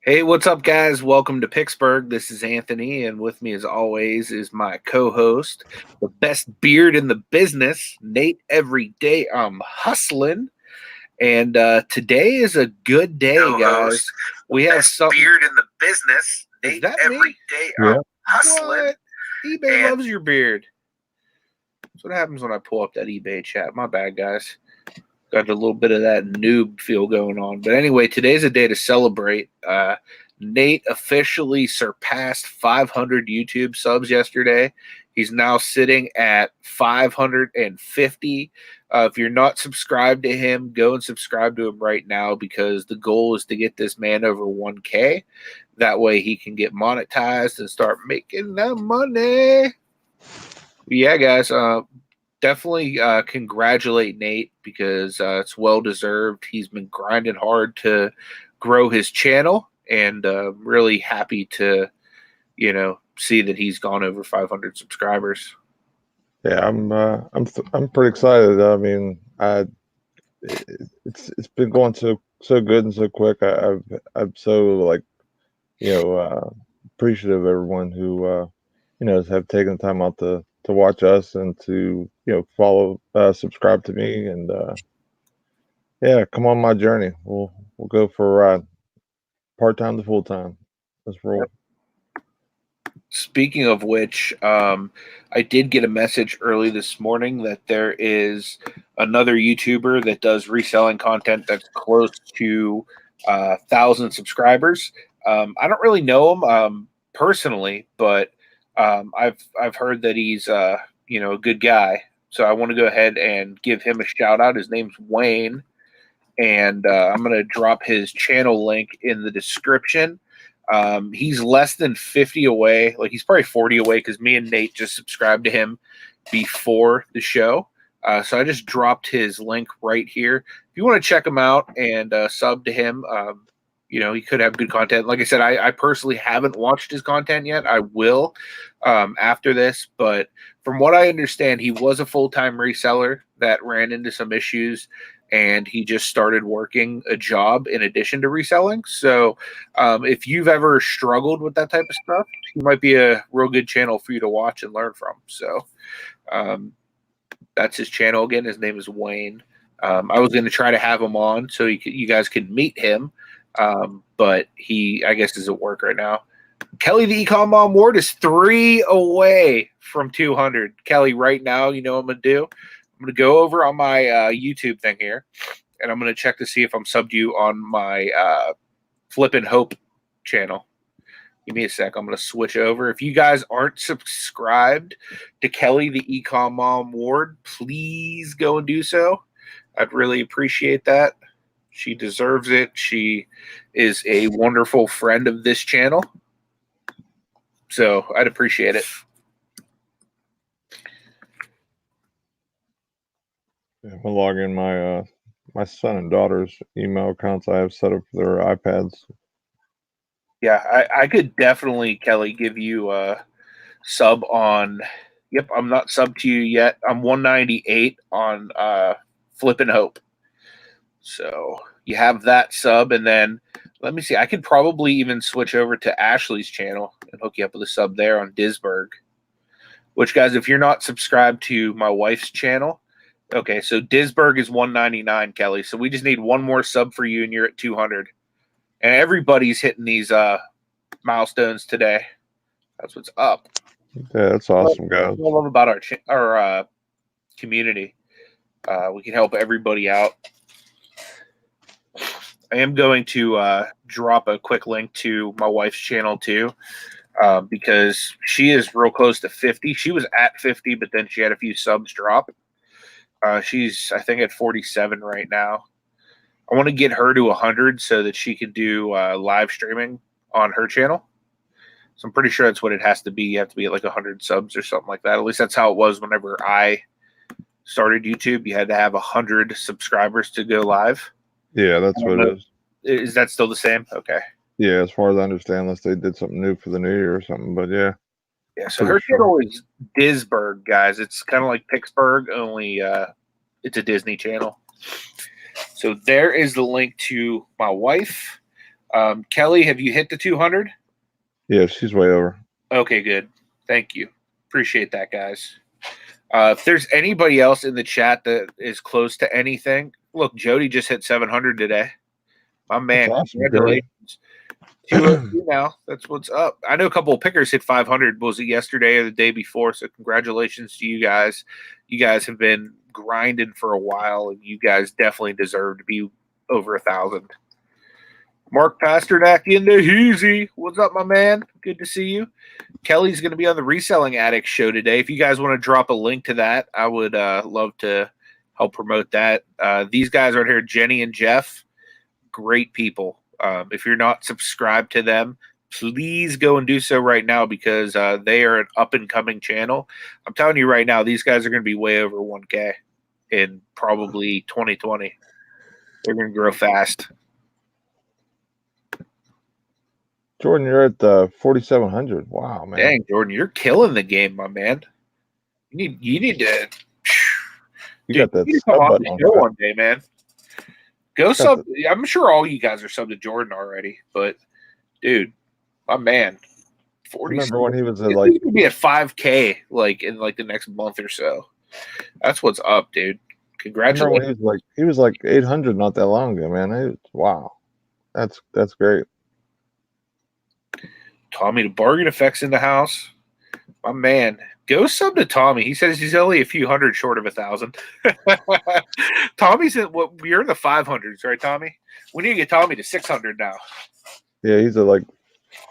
Hey, what's up, guys? Welcome to Picksburgh. This is Anthony, and with me, as always, is my co-host, the best beard in the business, Nate. Every day, I'm hustling, and today is a good day, guys. We have some beard in the business, Nate. Every day, I'm hustling. What? eBay loves your beard. That's what happens when I pull up that eBay chat. My bad, guys. Got a little bit of that noob feel going on. But anyway, today's a day to celebrate. Nate officially surpassed 500 YouTube subs yesterday. He's now sitting at 550. If you're not subscribed to him, go and subscribe to him right now because the goal is to get this man over 1K. That way he can get monetized and start making that money. Yeah, guys. Definitely congratulate Nate because it's well deserved. He's been grinding hard to grow his channel, and really happy to, see that he's gone over 500 subscribers. Yeah, I'm pretty excited. I mean, it's been going so good and so quick. I'm so appreciative of everyone who have taken the time out to watch us and to follow, subscribe to me, and yeah, come on my journey. We'll go for a ride, part-time to full-time. Let's roll. Speaking of which, I did get a message early this morning that there is another YouTuber that does reselling content that's close to 1,000 subscribers. I don't really know him personally, but I've heard that he's a good guy. So I want to go ahead and give him a shout out. His name's Wayne, and I'm going to drop his channel link in the description. He's less than 50 away. Like, he's probably 40 away because me and Nate just subscribed to him before the show. So I just dropped his link right here. If you want to check him out and sub to him, he could have good content. Like I said, I personally haven't watched his content yet. I will after this. But from what I understand, he was a full-time reseller that ran into some issues, and he just started working a job in addition to reselling. So if you've ever struggled with that type of stuff, he might be a real good channel for you to watch and learn from. So that's his channel again. His name is Wayne. I was going to try to have him on so you guys could meet him, but he, I guess, is at work right now. Kelly, the ECOM Mom Ward, is 3 away from 200. Kelly, right now, you know what I'm going to do? I'm going to go over on my YouTube thing here, and I'm going to check to see if I'm subbed you on my Flippin' Hope channel. Give me a sec. I'm going to switch over. If you guys aren't subscribed to Kelly, the ECOM Mom Ward, please go and do so. I'd really appreciate that. She deserves it. She is a wonderful friend of this channel, so I'd appreciate it. Yeah, I'm gonna log in my my son and daughter's email accounts I have set up for their iPads. Yeah, I could definitely, Kelly, give you a sub on. Yep, I'm not subbed to you yet. I'm 198 on Flippin' Hope. So you have that sub, and then let me see. I could probably even switch over to Ashley's channel and hook you up with a sub there on Disburg. Which, guys, if you're not subscribed to my wife's channel, okay, so Disburg is 199, Kelly. So we just need one more sub for you, and you're at 200. And everybody's hitting these milestones today. That's what's up. Yeah, that's awesome, guys. What I love about our community. We can help everybody out. I am going to drop a quick link to my wife's channel too, because she is real close to 50. She was at 50, but then she had a few subs drop. She's, I think, at 47 right now. I want to get her to 100 so that she can do live streaming on her channel. So I'm pretty sure that's what it has to be. You have to be at like 100 subs or something like that. At least that's how it was whenever I started YouTube. You had to have 100 subscribers to go live. Yeah, that's what it is. Is that still the same? Okay. Yeah, as far as I understand, unless they did something new for the new year or something. But yeah. Yeah, so her channel is Disburg, guys. It's kind of like Picksburgh, only it's a Disney channel. So there is the link to my wife. Kelly, have you hit the 200? Yeah, she's way over. Okay, good. Thank you. Appreciate that, guys. If there's anybody else in the chat that is close to anything, look, Jody just hit 700 today. My man, awesome, congratulations. 202 now. That's what's up. I know a couple of pickers hit 500. Was it yesterday or the day before? So congratulations to you guys. You guys have been grinding for a while, and you guys definitely deserve to be over 1,000. Mark Pasternak in the Heezy. What's up, my man? Good to see you. Kelly's going to be on the Reselling Addict show today. If you guys want to drop a link to that, I would love to help promote that. These guys right here, Jenny and Jeff, great people. If you're not subscribed to them, please go and do so right now because they are an up-and-coming channel. I'm telling you right now, these guys are going to be way over 1K in probably 2020. They're going to grow fast. Jordan, you're at 4,700. Wow, man. Dang, Jordan, you're killing the game, my man. You need to. You Dude, got that you need to sub come on button the on, show right? one day, man. Go sub. I'm sure all you guys are subbed to Jordan already, but dude, my man, 40. Remember when he was at He's like gonna be at 5K like in like the next month or so. That's what's up, dude. Congratulations. remember when he was like 800 not that long ago, man. Wow. That's great. Tommy, the bargain effects in the house. My man, go sub to Tommy. He says he's only a few hundred short of 1,000. Tommy's at what? You're in the 500s, right, Tommy? We need to get Tommy to 600 now. Yeah, he's at like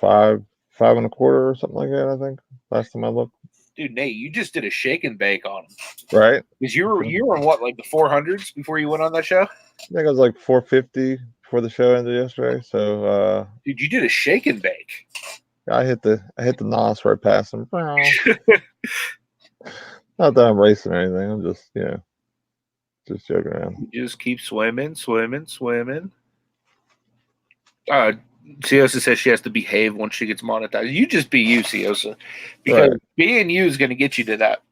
5.25 or something like that, I think. Last time I looked. Dude, Nate, you just did a shake and bake on him. Right? Because you were in what, like the 400s before you went on that show? I think it was like 450 before the show ended yesterday. So dude, you did a shake and bake. I hit the NOS right past him. Not that I'm racing or anything. I'm just just joking around. You just keep swimming. Ciosa says she has to behave once she gets monetized. You just be you, Ciosa. Because being you is going to get you to that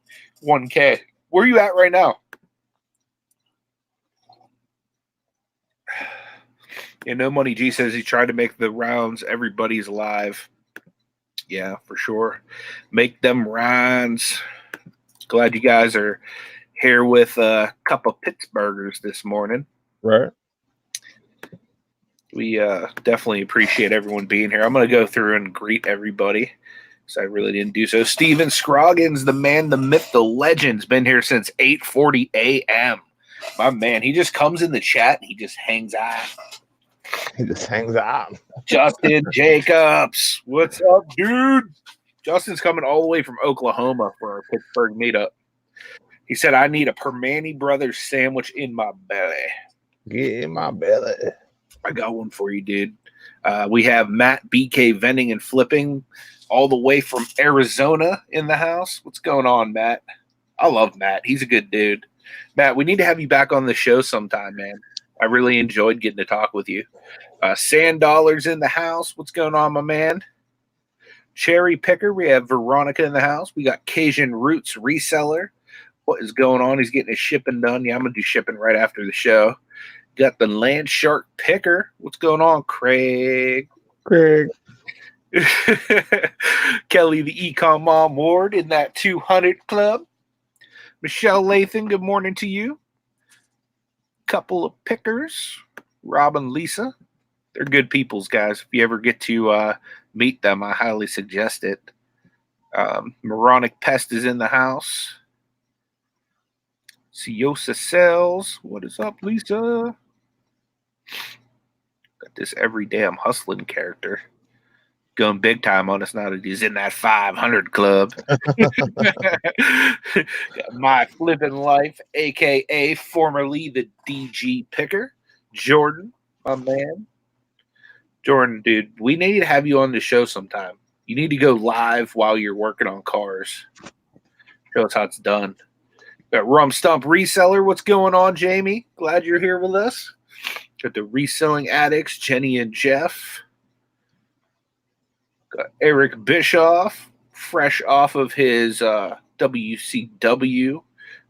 1K. Where are you at right now? No Money G says he's trying to make the rounds. Everybody's live. Yeah, for sure. Make them rounds. Glad you guys are here with a cup of Pittsburghers this morning. Right. We definitely appreciate everyone being here. I'm going to go through and greet everybody because I really didn't do so. Steven Scroggins, the man, the myth, the legend's been here since 8:40 a.m. My man, he just comes in the chat and he just hangs out. He just hangs out. Justin Jacobs, what's up, dude? Justin's coming all the way from Oklahoma for our Pittsburgh meetup. He said, I need a Permani Brothers sandwich in my belly. Get in my belly. I got one for you, dude. We have Matt BK Vending and Flipping all the way from Arizona in the house. What's going on, Matt? I love Matt. He's a good dude. Matt, we need to have you back on the show sometime, man. I really enjoyed getting to talk with you. Sand Dollars in the house. What's going on, my man? Cherry Picker. We have Veronica in the house. We got Cajun Roots Reseller. What is going on? He's getting his shipping done. Yeah, I'm going to do shipping right after the show. Got the Land Shark Picker. What's going on, Craig? Craig. Kelly, the ECOM Mom Ward in that 200 club. Michelle Lathan, good morning to you. Couple of pickers. Rob and Lisa. They're good peoples, guys. If you ever get to meet them, I highly suggest it. Moronic Pest is in the house. Ciosa Sells. What is up, Lisa? Got this every day I'm hustling character. Going big time on us now that he's in that 500 club. Got My Flippin' Life, a.k.a. formerly the DG Picker. Jordan, my man. Jordan, dude, we need to have you on the show sometime. You need to go live while you're working on cars. Show us how it's done. Got Rum Stump Reseller. What's going on, Jamie? Glad you're here with us. Got the Reselling Addicts, Jenny and Jeff. Got Eric Bischoff, fresh off of his WCW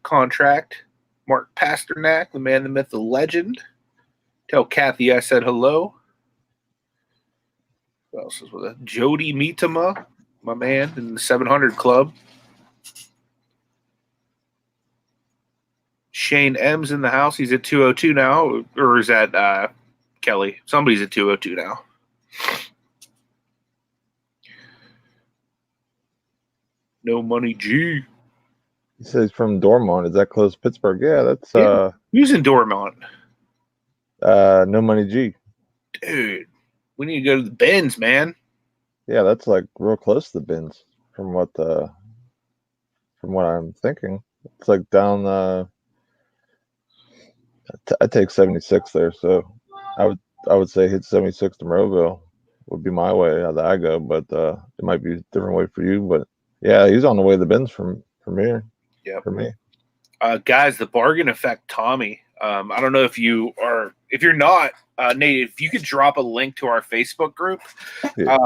contract. Mark Pasternak, the man, the myth, the legend. Tell Kathy I said hello. What else is with it? Jody Mitama, my man in the 700 Club. Shane M's in the house. He's at 202 now, or is that Kelly? Somebody's at 202 now. No Money G. He says from Dormont. Is that close to Pittsburgh? Yeah, that's Who's in Dormont? No Money G. Dude, we need to go to the Bends, man. Yeah, that's like real close to the Bins from what I'm thinking. It's like down I take 76 there, so I would say hit 76 to Monroeville would be my way that I go, but it might be a different way for you. But yeah, he's on the way to the Bins from here. Yeah, for me. Guys, the Bargain Effect Tommy. I don't know if you're not, Nate, if you could drop a link to our Facebook group. Yeah.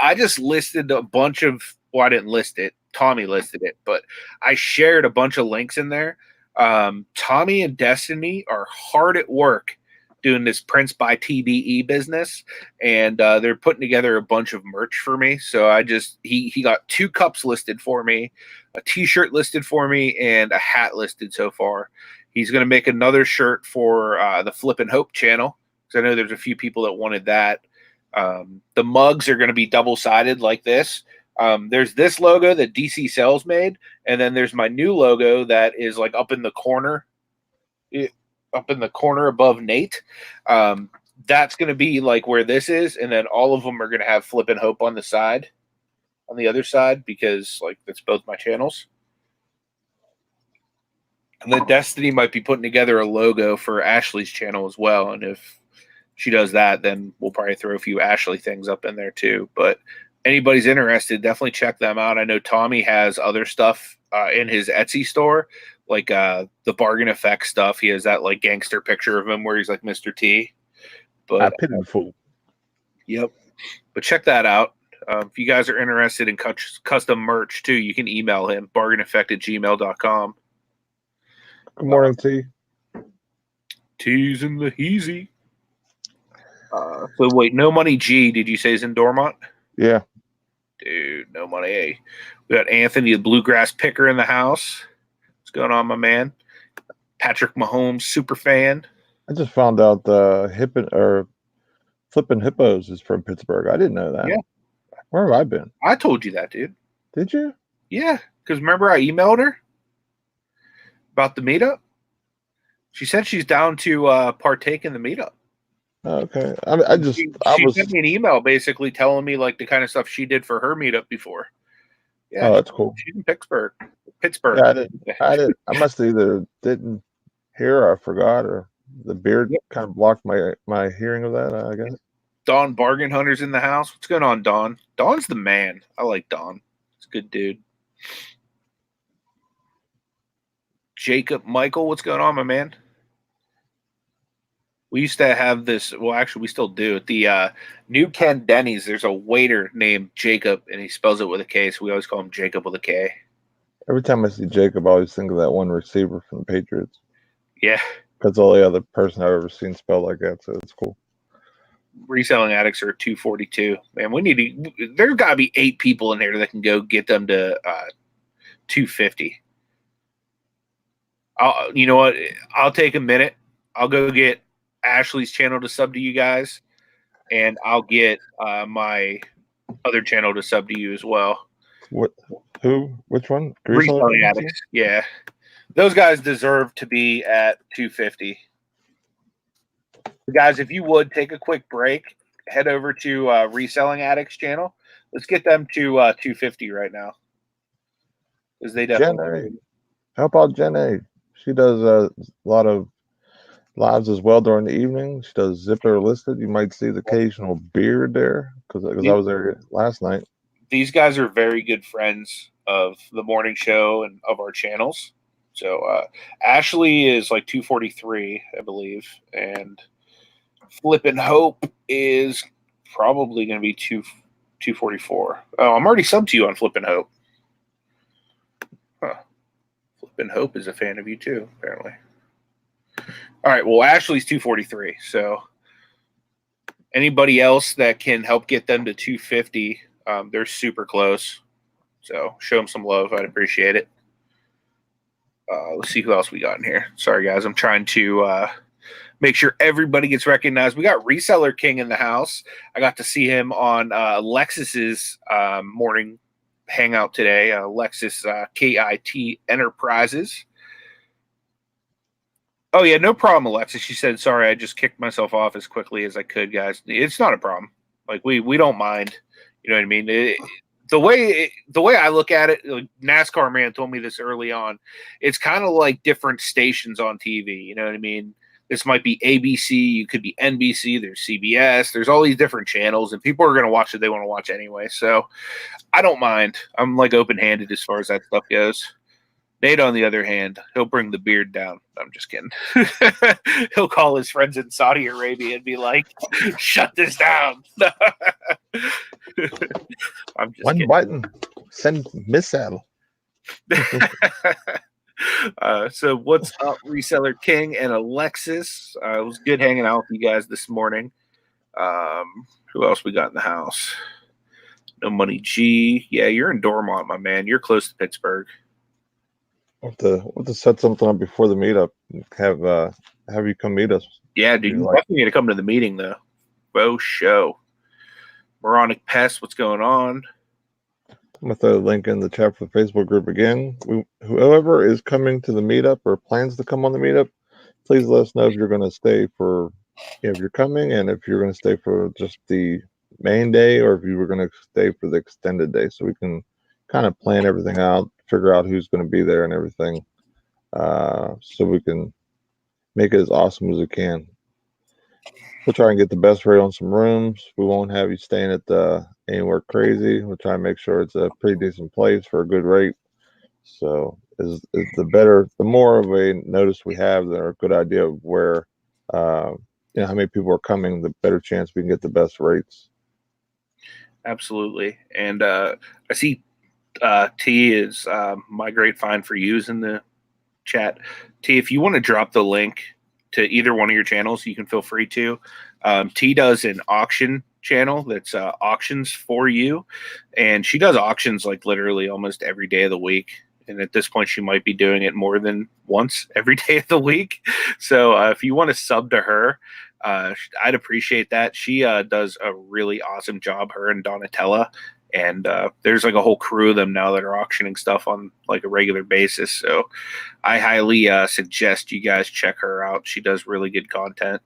I just listed a bunch of, well, I didn't list it. Tommy listed it, but I shared a bunch of links in there. Tommy and Destiny are hard at work doing this Prince by TBE business, and they're putting together a bunch of merch for me. So he got 2 cups listed for me, a t-shirt listed for me, and a hat listed so far. He's going to make another shirt for the Flip and Hope channel, because I know there's a few people that wanted that. The mugs are going to be double-sided like this. There's this logo that DC Cells made, and then there's my new logo that is like up in the corner above Nate. That's going to be like where this is, and then all of them are going to have Flip and Hope on the other side, because like that's both my channels. And then Destiny might be putting together a logo for Ashley's channel as well, and if she does that, then we'll probably throw a few Ashley things up in there too. But anybody's interested, definitely check them out. I know Tommy has other stuff in his Etsy store, like the Bargain Effect stuff. He has that like gangster picture of him where he's like Mr. T. But pitiful. Yep. But check that out. If you guys are interested in custom merch too, you can email him, bargaineffect@gmail.com. Good morning, T. T's in the heezy. So wait, No Money G, did you say is in Dormont? Yeah. Dude, No Money A. We got Anthony, the Bluegrass Picker, in the house. What's going on, my man? Patrick Mahomes, super fan. I just found out Flippin' Hippos is from Pittsburgh. I didn't know that. Yeah. Where have I been? I told you that, dude. Did you? Yeah, because remember I emailed her about the meetup? She said she's down to partake in the meetup. Okay. She sent me an email basically telling me like the kind of stuff she did for her meetup before. Yeah. Oh, that's cool. She's in Pittsburgh. Yeah, I must have either didn't hear or I forgot, or the beard kind of blocked my hearing of that, I guess. Don Bargain Hunter's in the house. What's going on, Don? Don's the man. I like Don. He's a good dude. Jacob Michael, what's going on, my man? We used to have this. Well, actually, we still do. At the New Ken Denny's, there's a waiter named Jacob, and he spells it with a K, so we always call him Jacob with a K. Every time I see Jacob, I always think of that one receiver from the Patriots. Yeah. That's the only other person I've ever seen spelled like that, so it's cool. Reselling addicts are at 242. Man, there's got to be 8 people in here that can go get them to 250. You know what? I'll take a minute. I'll go get Ashley's channel to sub to you guys, and I'll get my other channel to sub to you as well. What? Who? Which one? Reselling addicts. Yeah, those guys deserve to be at 250. Guys, if you would take a quick break, head over to Reselling Addicts channel. Let's get them to 250 right now, because they definitely. How about Jen A? She does a lot of lives as well during the evening. She does Zipper Listed. You might see the occasional beard there, because I was there last night. These guys are very good friends of the morning show and of our channels. So Ashley is like 243, I believe, and Flip and Hope is probably going to be 244. Oh, I'm already subbed to you on Flip and Hope. Huh. Flip and Hope is a fan of you too, apparently. All right, well, Ashley's 243, so Anybody else that can help get them to 250, they're super close. So show them some love. I'd appreciate it. Let's see who else we got in here. Sorry, guys. I'm trying to make sure everybody gets recognized. We got Reseller King in the house. I got to see him on Lexus's morning hangout today. Lexus KIT Enterprises. Oh, yeah, no problem, Alexis. She said, sorry, I just kicked myself off as quickly as I could, guys. It's not a problem. Like, we don't mind. You know what I mean? The way I look at it, like NASCAR man told me this early on, it's kind of like different stations on TV. You know what I mean? This might be ABC, you could be NBC, there's CBS, there's all these different channels, and people are going to watch what they want to watch anyway. So I don't mind. I'm like open-handed as far as that stuff goes. Nate, on the other hand, he'll bring the beard down. I'm just kidding. He'll call his friends in Saudi Arabia and be like, shut this down. I'm just One kidding. button, send missile. So what's up, Reseller King and Alexis? It was good hanging out with you guys this morning. Who else we got in the house? No Money G. Yeah, you're in Dormont, my man. You're close to Pittsburgh. We'll have to set something up before the meetup. Have you come meet us. Yeah, dude, you definitely need to come to the meeting, though. Show. Moronic Pest, what's going on? I'm going to throw a link in the chat for the Facebook group again. Whoever is coming to the meetup or plans to come on the meetup, please let us know if you're going to stay for, if you're coming, and if you're going to stay for just the main day, or if you were going to stay for the extended day, so we can kind of plan everything out, figure out who's going to be there and everything, so we can make it as awesome as we can. We'll try and get the best rate on some rooms. We won't have you staying at anywhere crazy. We'll try and make sure it's a pretty decent place for a good rate. So is the more of a notice we have, or a good idea of where, how many people are coming, the better chance we can get the best rates. Absolutely. And I see T is my great find for you in the chat. T, if you want to drop the link to either one of your channels, you can feel free to. T does an auction channel that's auctions for you, and she does auctions like literally almost every day of the week. And at this point, she might be doing it more than once every day of the week. So if you want to sub to her, I'd appreciate that. She does a really awesome job, her and Donatella. And there's like a whole crew of them now that are auctioning stuff on like a regular basis. So I highly suggest you guys check her out. She does really good content.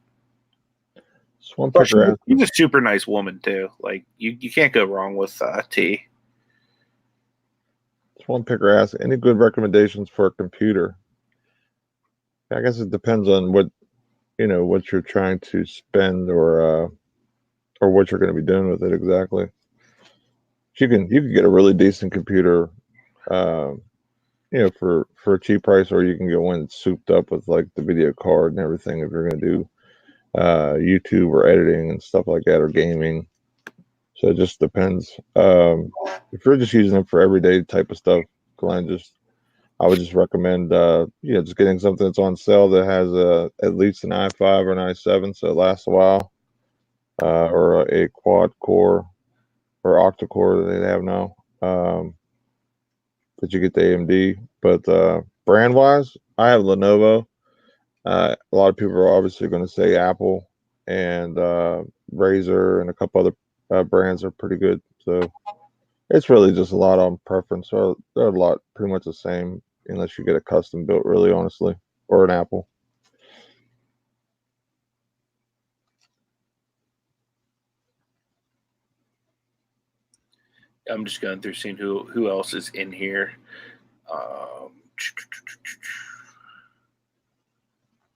She's a super nice woman too. Like you can't go wrong with T. Just one picker ask, any good recommendations for a computer? I guess it depends on what you're trying to spend, or what you're going to be doing with it exactly. You can get a really decent computer, for a cheap price, or you can get one that's souped up with like the video card and everything if you're going to do YouTube or editing and stuff like that, or gaming. So it just depends. If you're just using it for everyday type of stuff, Glenn, I would just recommend just getting something that's on sale that has at least an i5 or an i7, so it lasts a while, or a quad core or octa core that they have now, that you get the AMD. But brand wise, I have Lenovo. A lot of people are obviously going to say Apple, and Razer and a couple other brands are pretty good. So it's really just a lot on preference. So they're a lot pretty much the same, unless you get a custom built, really, honestly, or an Apple. I'm just going through seeing who else is in here.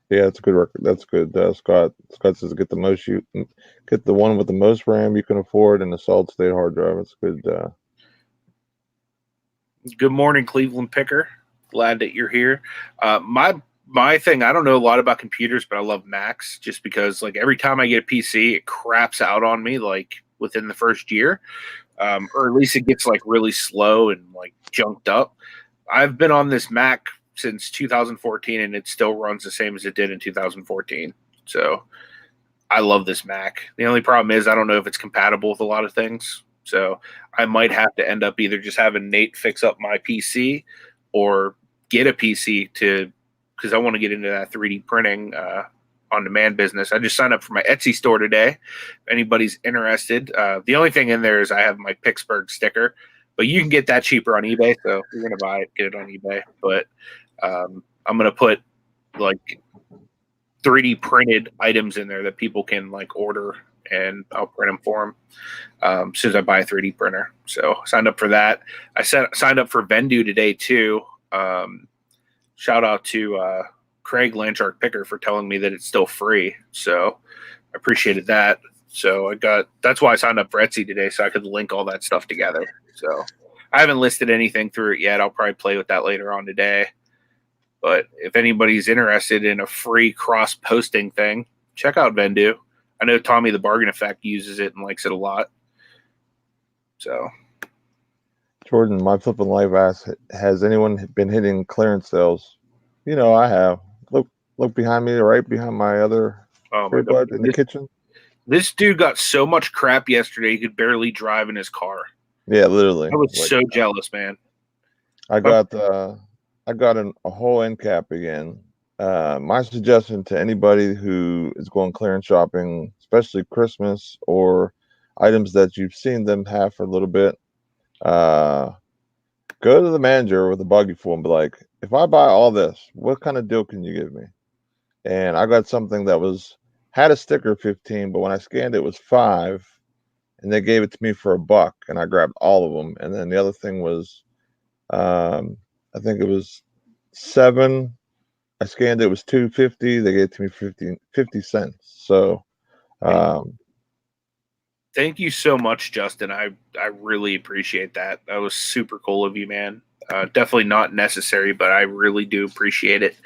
Yeah, it's a good record. That's good. Scott says get the one with the most RAM you can afford and the solid state hard drive. It's good. Good morning, Cleveland Picker. Glad that you're here. My thing, I don't know a lot about computers, but I love Macs just because like every time I get a PC, it craps out on me like within the first year. Or at least it gets like really slow and like junked up. I've been on this Mac since 2014 and it still runs the same as it did in 2014. So I love this Mac. The only problem is I don't know if it's compatible with a lot of things. So I might have to end up either just having Nate fix up my PC or get a PC because I want to get into that 3D printing on demand business. I just signed up for my Etsy store today. If anybody's interested, the only thing in there is I have my Picksburgh sticker, but you can get that cheaper on eBay. So if you're going to buy it, get it on eBay. But I'm going to put like 3D printed items in there that people can like order, and I'll print them for them as soon as I buy a 3D printer. So signed up for that. I signed up for Vendu today too. Shout out to Craig Landshark Picker for telling me that it's still free. So I appreciated that. So that's why I signed up for Etsy today, so I could link all that stuff together. So I haven't listed anything through it yet. I'll probably play with that later on today. But if anybody's interested in a free cross-posting thing, check out Vendu. I know Tommy the Bargain Effect uses it and likes it a lot. So, Jordan, my flipping life asks, has anyone been hitting clearance sales? You know, I have. Look behind me, right behind my other earbud in the kitchen. This dude got so much crap yesterday he could barely drive in his car. Yeah, literally. I was so jealous, man. I got a whole end cap again. My suggestion to anybody who is going clearance shopping, especially Christmas or items that you've seen them have for a little bit, go to the manager with a buggy full and be like, if I buy all this, what kind of deal can you give me? And I got something that had a sticker 15, but when I scanned it was 5, and they gave it to me for $1, and I grabbed all of them. And then the other thing was, I think it was 7. I scanned it was $2.50. They gave it to me 50 cents. So, thank you so much, Justin. I really appreciate that. That was super cool of you, man. Definitely not necessary, but I really do appreciate it.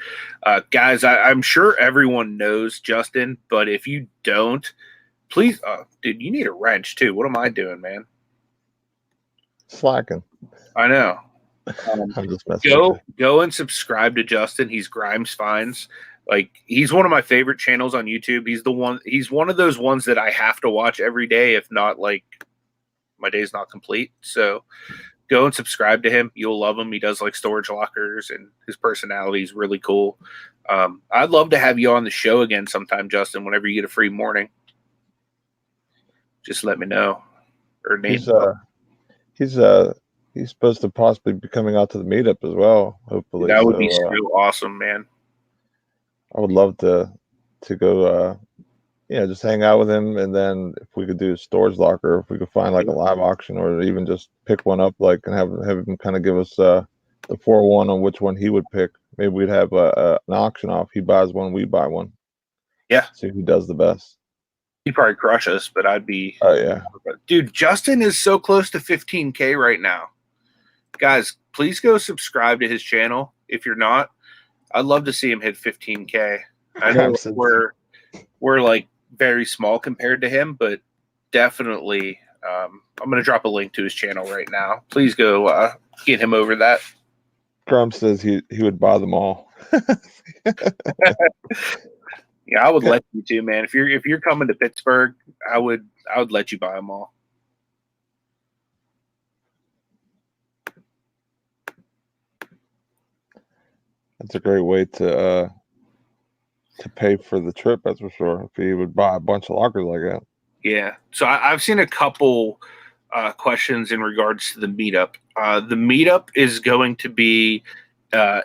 Guys, I'm sure everyone knows Justin, but if you don't, please, dude, you need a wrench too. What am I doing, man? Slacking. I know. I'm just messing go and subscribe to Justin. He's Grimes Finds. Like, he's one of my favorite channels on YouTube. He's one of those ones that I have to watch every day. If not, like, my day's not complete. So go and subscribe to him. You'll love him. He does like storage lockers, and his personality is really cool. I'd love to have you on the show again sometime, Justin, whenever you get a free morning. Just let me know. Or Nate. He's supposed to possibly be coming out to the meetup as well, hopefully. That would be so awesome, man. I would love to go just hang out with him, and then if we could do a storage locker, if we could find like a live auction, or even just pick one up, like, and have him kind of give us the 401 on which one he would pick. Maybe we'd have an auction off. He buys one, we buy one. Yeah. See who does the best. He'd probably crush us, but I'd be. Oh yeah, dude, Justin is so close to 15K right now. Guys, please go subscribe to his channel. If you're not, I'd love to see him hit 15K. I know we're like very small compared to him, but definitely, I'm going to drop a link to his channel right now. Please go get him over that. Trump says he would buy them all. Yeah, I would let you too, man. If you're coming to Pittsburgh, I would let you buy them all. That's a great way to pay for the trip, that's for sure. If he would buy a bunch of lockers like that. Yeah. So I've seen a couple questions in regards to the meetup. The meetup is going to be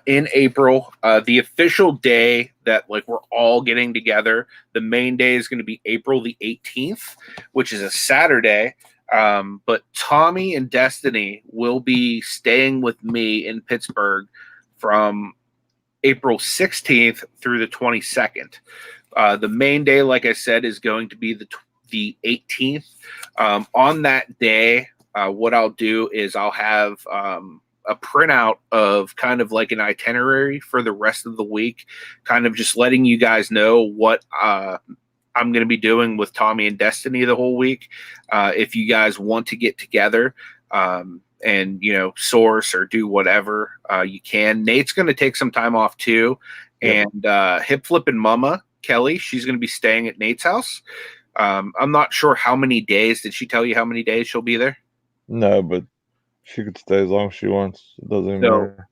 in April. The official day that like we're all getting together, the main day is going to be April the 18th, which is a Saturday. But Tommy and Destiny will be staying with me in Pittsburgh from April 16th through the 22nd. The main day, like I said, is going to be the 18th. On that day, what I'll do is I'll have a printout of kind of like an itinerary for the rest of the week, kind of just letting you guys know what I'm going to be doing with Tommy and Destiny the whole week. If you guys want to get together, and source or do whatever you can. Nate's going to take some time off too, and Hip Flippin' Mama Kelly. She's going to be staying at Nate's house. I'm not sure how many days. Did she tell you how many days she'll be there? No, but she could stay as long as she wants. It doesn't even matter.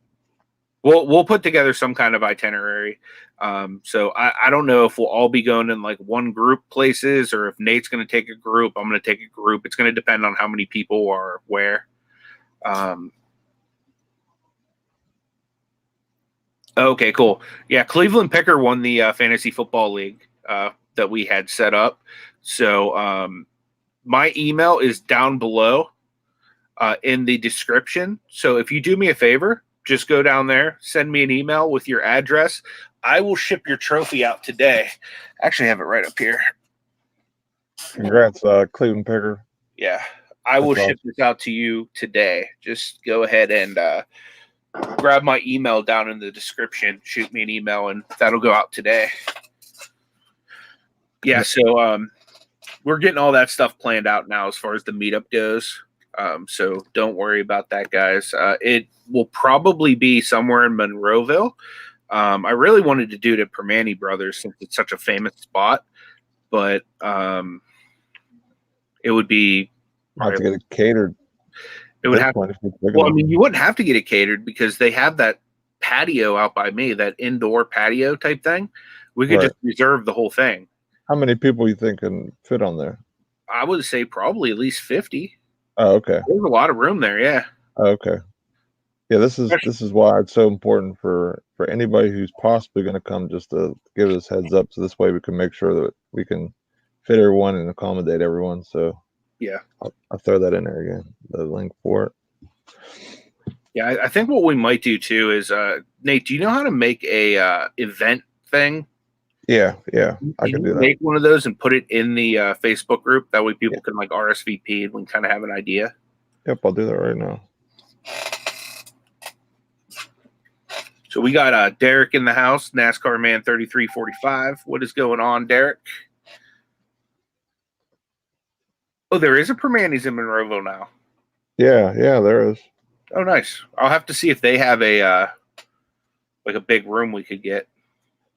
We'll put together some kind of itinerary. So I don't know if we'll all be going in like one group places, or if Nate's going to take a group. I'm going to take a group. It's going to depend on how many people are where. Okay, cool. Yeah, Cleveland Picker won the fantasy football league that we had set up. So my email is down below in the description. So if you do me a favor, just go down there, send me an email with your address. I will ship your trophy out today. I actually have it right up here. Congrats, Cleveland Picker. Yeah, I will ship this out to you today. Just go ahead and grab my email down in the description. Shoot me an email, and that'll go out today. Yeah, so we're getting all that stuff planned out now as far as the meetup goes. So don't worry about that, guys. It will probably be somewhere in Monroeville. I really wanted to do it at Permani Brothers since it's such a famous spot, but it would be have to get it catered. It would have. Well, I mean, you wouldn't have to get it catered because they have that patio out by me, that indoor patio type thing. We could just reserve the whole thing. How many people you think can fit on there? I would say probably at least 50. Oh, okay. There's a lot of room there, yeah. Oh, okay. Yeah, this is why it's so important for anybody who's possibly going to come, just to give us heads up, so this way we can make sure that we can fit everyone and accommodate everyone. So yeah, I'll throw that in there again, the link for it. Yeah, I think what we might do too is, Nate, do you know how to make a event thing? Yeah, I can do that. Make one of those and put it in the Facebook group. That way people can like RSVP and we can kind of have an idea. Yep, I'll do that right now. So we got Derek in the house, NASCAR Man 3345. What is going on, Derek? Oh, there is a Permani's in Monroeville now. Yeah, there is. Oh, nice. I'll have to see if they have a like a big room we could get.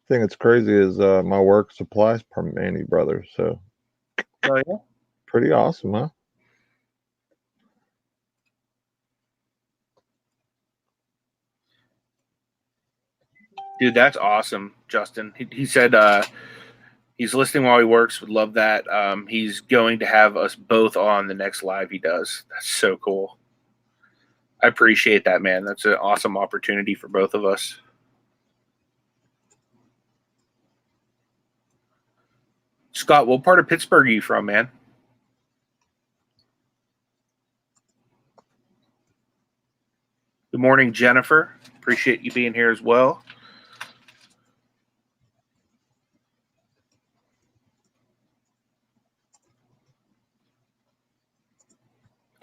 The thing that's crazy is my work supplies Permani Brothers, so pretty awesome, huh? Dude, that's awesome, Justin. He said he's listening while he works. Would love that. He's going to have us both on the next live he does. That's so cool. I appreciate that, man. That's an awesome opportunity for both of us. Scott, what part of Pittsburgh are you from, man? Good morning, Jennifer. Appreciate you being here as well.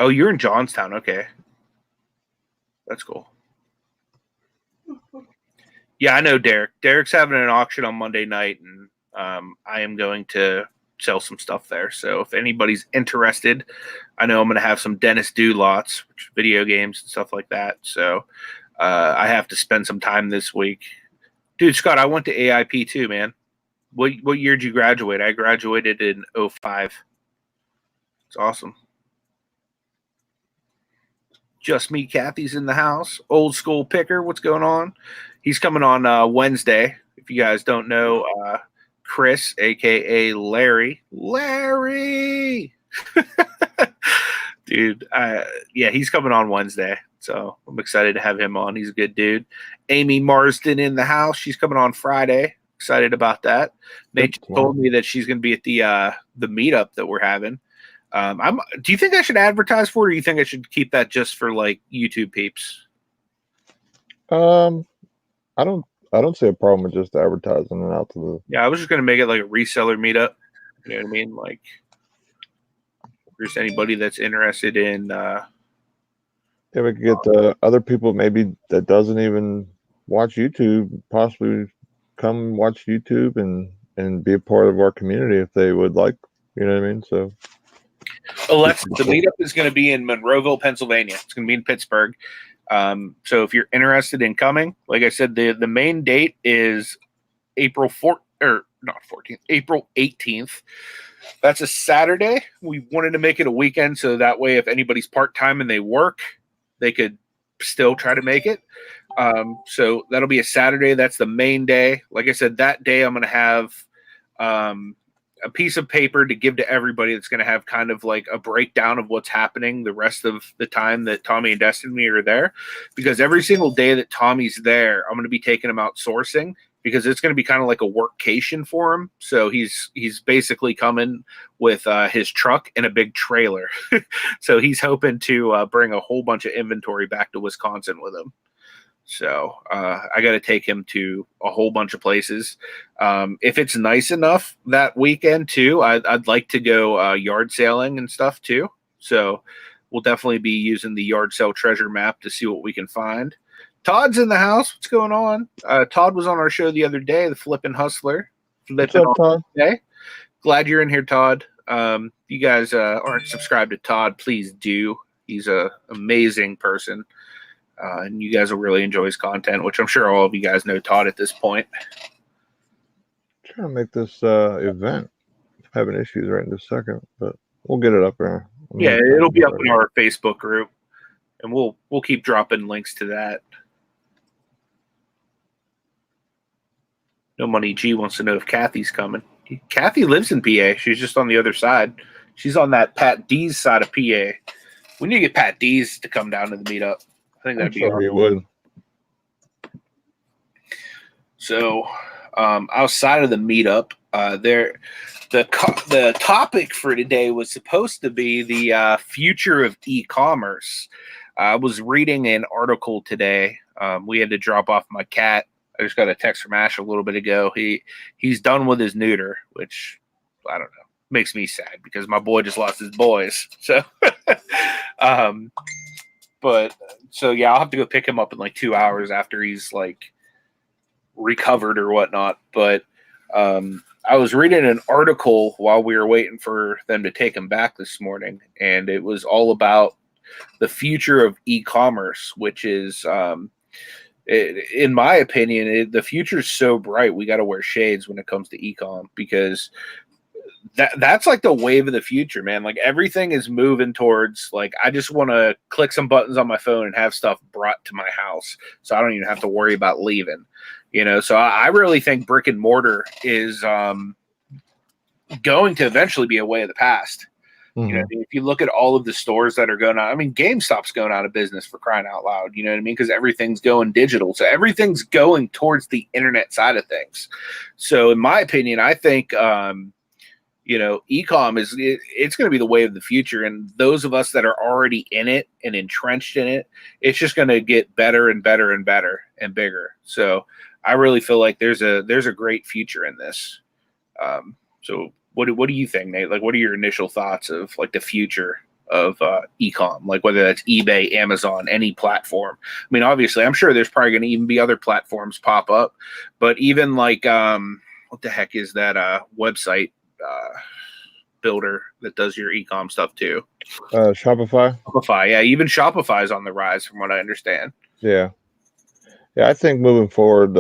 Oh, you're in Johnstown. Okay. That's cool. Yeah, I know Derek. Derek's having an auction on Monday night, and I am going to sell some stuff there. So if anybody's interested, I know I'm going to have some Dennis Do lots, which video games and stuff like that. So I have to spend some time this week. Dude, Scott, I went to AIP too, man. What year did you graduate? I graduated in 05. It's awesome. Just Me Kathy's in the house. Old School Picker, what's going on? He's coming on Wednesday. If you guys don't know, Chris, a.k.a. Larry. Dude, yeah, he's coming on Wednesday. So I'm excited to have him on. He's a good dude. Amy Marsden in the house. She's coming on Friday. Excited about that. Nate told me that she's going to be at the meetup that we're having. Do you think I should advertise for it, or do you think I should keep that just for like YouTube peeps? I don't see a problem with just advertising it out to the. Yeah, I was just gonna make it like a reseller meetup. You know what I mean? Like, if there's anybody that's interested in. Yeah, we could get other people maybe that doesn't even watch YouTube, possibly come watch YouTube and be a part of our community if they would like. You know what I mean? So. Alexa, the meetup is going to be in Monroeville, Pennsylvania. It's going to be in Pittsburgh. So if you're interested in coming, like I said, the main date is April 4th or not 14th, April 18th. That's a Saturday. We wanted to make it a weekend so that way if anybody's part-time and they work, they could still try to make it. So that'll be a Saturday. That's the main day. Like I said, that day I'm going to have a piece of paper to give to everybody that's going to have kind of like a breakdown of what's happening the rest of the time that Tommy and Destiny are there. Because every single day that Tommy's there, I'm going to be taking him out sourcing because it's going to be kind of like a workcation for him. So he's basically coming with his truck and a big trailer. So he's hoping to bring a whole bunch of inventory back to Wisconsin with him. So I got to take him to a whole bunch of places. If it's nice enough that weekend too, I'd like to go yard sailing and stuff too. So we'll definitely be using the yard sale treasure map to see what we can find. Todd's in the house. What's going on? Todd was on our show the other day, the Flippin' Hustler. What's up, Todd? Today. Glad you're in here, Todd. You guys aren't subscribed to Todd, please do. He's an amazing person. And you guys will really enjoy his content, which I'm sure all of you guys know Todd at this point. I'm trying to make this event. I'm having issues right in this second, but we'll get it up there. Yeah, it'll be up in our Facebook group, and we'll keep dropping links to that. No Money G wants to know if Kathy's coming. Kathy lives in PA. She's just on the other side. She's on that Pat D's side of PA. We need to get Pat D's to come down to the meetup. I think that'd be awesome. He would. So, outside of the meetup, the topic for today was supposed to be the future of e-commerce. I was reading an article today. We had to drop off my cat. I just got a text from Ash a little bit ago. He's done with his neuter, which I don't know, makes me sad because my boy just lost his boys. So, but so yeah, I'll have to go pick him up in like 2 hours after he's like recovered or whatnot. But I was reading an article while we were waiting for them to take him back this morning, and it was all about the future of e-commerce, which is in my opinion, the future is so bright. We got to wear shades when it comes to e-com because that's like the wave of the future, man. Like everything is moving towards like, I just want to click some buttons on my phone and have stuff brought to my house. So I don't even have to worry about leaving, you know? So I really think brick and mortar is going to eventually be a way of the past. You know what I mean? If you look at all of the stores that are going out, I mean, GameStop's going out of business for crying out loud. You know what I mean? Because everything's going digital. So everything's going towards the internet side of things. So in my opinion, I think, you know, e-com it's going to be the way of the future. And those of us that are already in it and entrenched in it, it's just going to get better and better and better and bigger. So I really feel like there's a great future in this. So what do you think, Nate? Like, what are your initial thoughts of like the future of e-com? Like whether that's eBay, Amazon, any platform. I mean, obviously, I'm sure there's probably going to even be other platforms pop up, but even like what the heck is that website builder that does your e-com stuff too? Shopify. Shopify, yeah. Even Shopify is on the rise, from what I understand. Yeah. I think moving forward,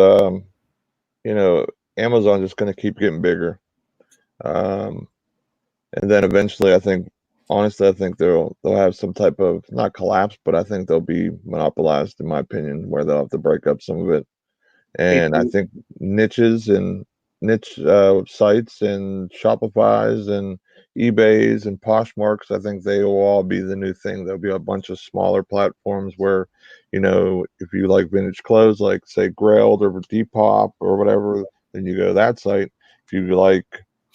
you know, Amazon's just going to keep getting bigger. And then eventually, I think they'll have some type of not collapse, but I think they'll be monopolized, in my opinion, where they'll have to break up some of it. And I think niches and niche sites and Shopify's and eBay's and Poshmarks, I think they will all be the new thing. There'll be a bunch of smaller platforms where, you know, if you like vintage clothes, like say Grailed or Depop or whatever, then you go to that site. If you like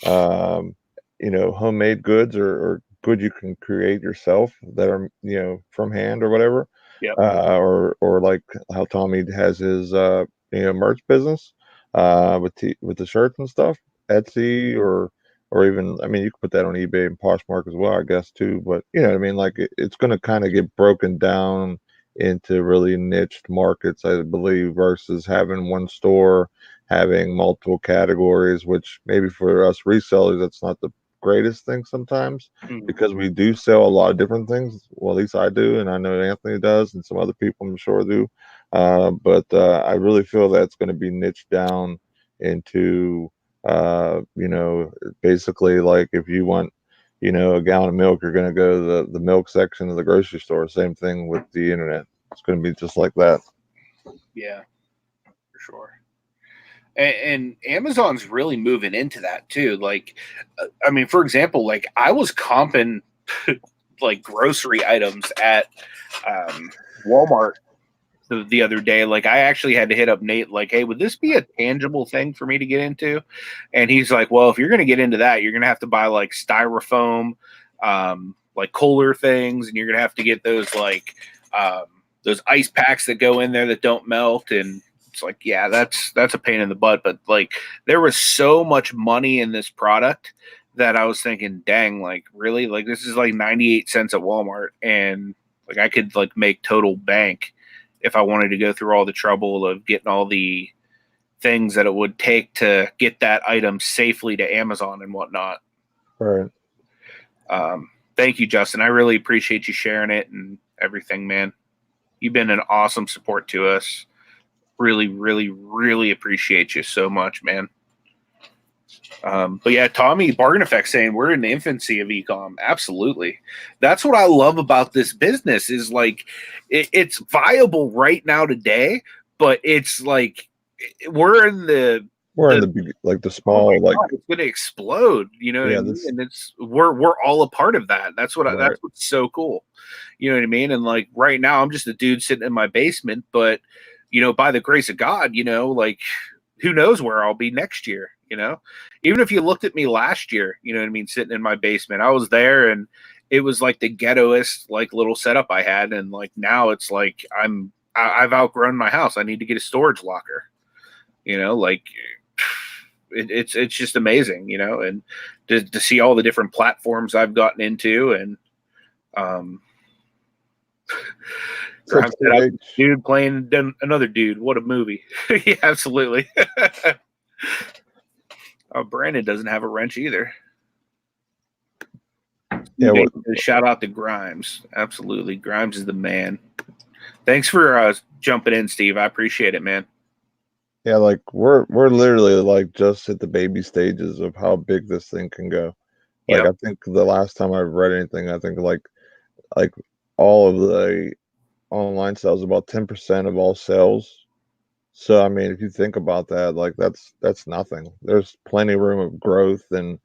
you know, homemade goods or goods you can create yourself that are, you know, from hand or whatever. Yep. Or like how Tommy has his you know, merch business with the shirts and stuff, Etsy or even, I mean, you can put that on eBay and Poshmark as well, I guess too. But you know what I mean, like it's going to kind of get broken down into really niched markets, I believe, versus having one store having multiple categories, which maybe for us resellers, that's not the greatest thing sometimes, because we do sell a lot of different things. Well, at least I do, and I know Anthony does, and some other people I'm sure do. But I really feel that's going to be niched down into You know, basically, like if you want, you know, a gallon of milk, you're going to go to the milk section of the grocery store. Same thing with the internet. It's going to be just like that. Yeah, for sure. And Amazon's really moving into that too. Like, I mean, for example, like I was comping like grocery items at Walmart the other day. Like, I actually had to hit up Nate, like, hey, would this be a tangible thing for me to get into? And he's like, well, if you're going to get into that, you're going to have to buy like styrofoam, like Kohler things, and you're going to have to get those ice packs that go in there that don't melt. And it's like, yeah, that's a pain in the butt. But like, there was so much money in this product that I was thinking, dang, like, really? Like, this is like 98 cents at Walmart, and like I could like make total bank if I wanted to go through all the trouble of getting all the things that it would take to get that item safely to Amazon and whatnot. Right. Thank you, Justin. I really appreciate you sharing it and everything, man. You've been an awesome support to us. Really, really, really appreciate you so much, man. But yeah, Tommy Bargain Effect saying we're in the infancy of ECOM. Absolutely. That's what I love about this business is like it's viable right now today, but it's like we're in the like the oh small, my like, God, it's gonna explode. You know what I yeah, mean? this, And we're all a part of that. That's right. that's what's so cool. You know what I mean? And like right now, I'm just a dude sitting in my basement, but you know, by the grace of God, you know, like who knows where I'll be next year, you know? Even if you looked at me last year, you know what I mean, sitting in my basement, I was there and it was like the ghettoest like little setup I had, and like now it's like I've outgrown my house. I need to get a storage locker. You know, like it's just amazing, you know, and to see all the different platforms I've gotten into, and dude playing another dude. What a movie! Yeah, absolutely. Oh, Brandon doesn't have a wrench either. Yeah, shout out to Grimes. Absolutely, Grimes is the man. Thanks for jumping in, Steve. I appreciate it, man. Yeah, like we're literally like just at the baby stages of how big this thing can go. Like, Yep. I think the last time I've read anything, I think like all of the online sales, about 10% of all sales. So I mean, if you think about that, like that's nothing. There's plenty of room of growth and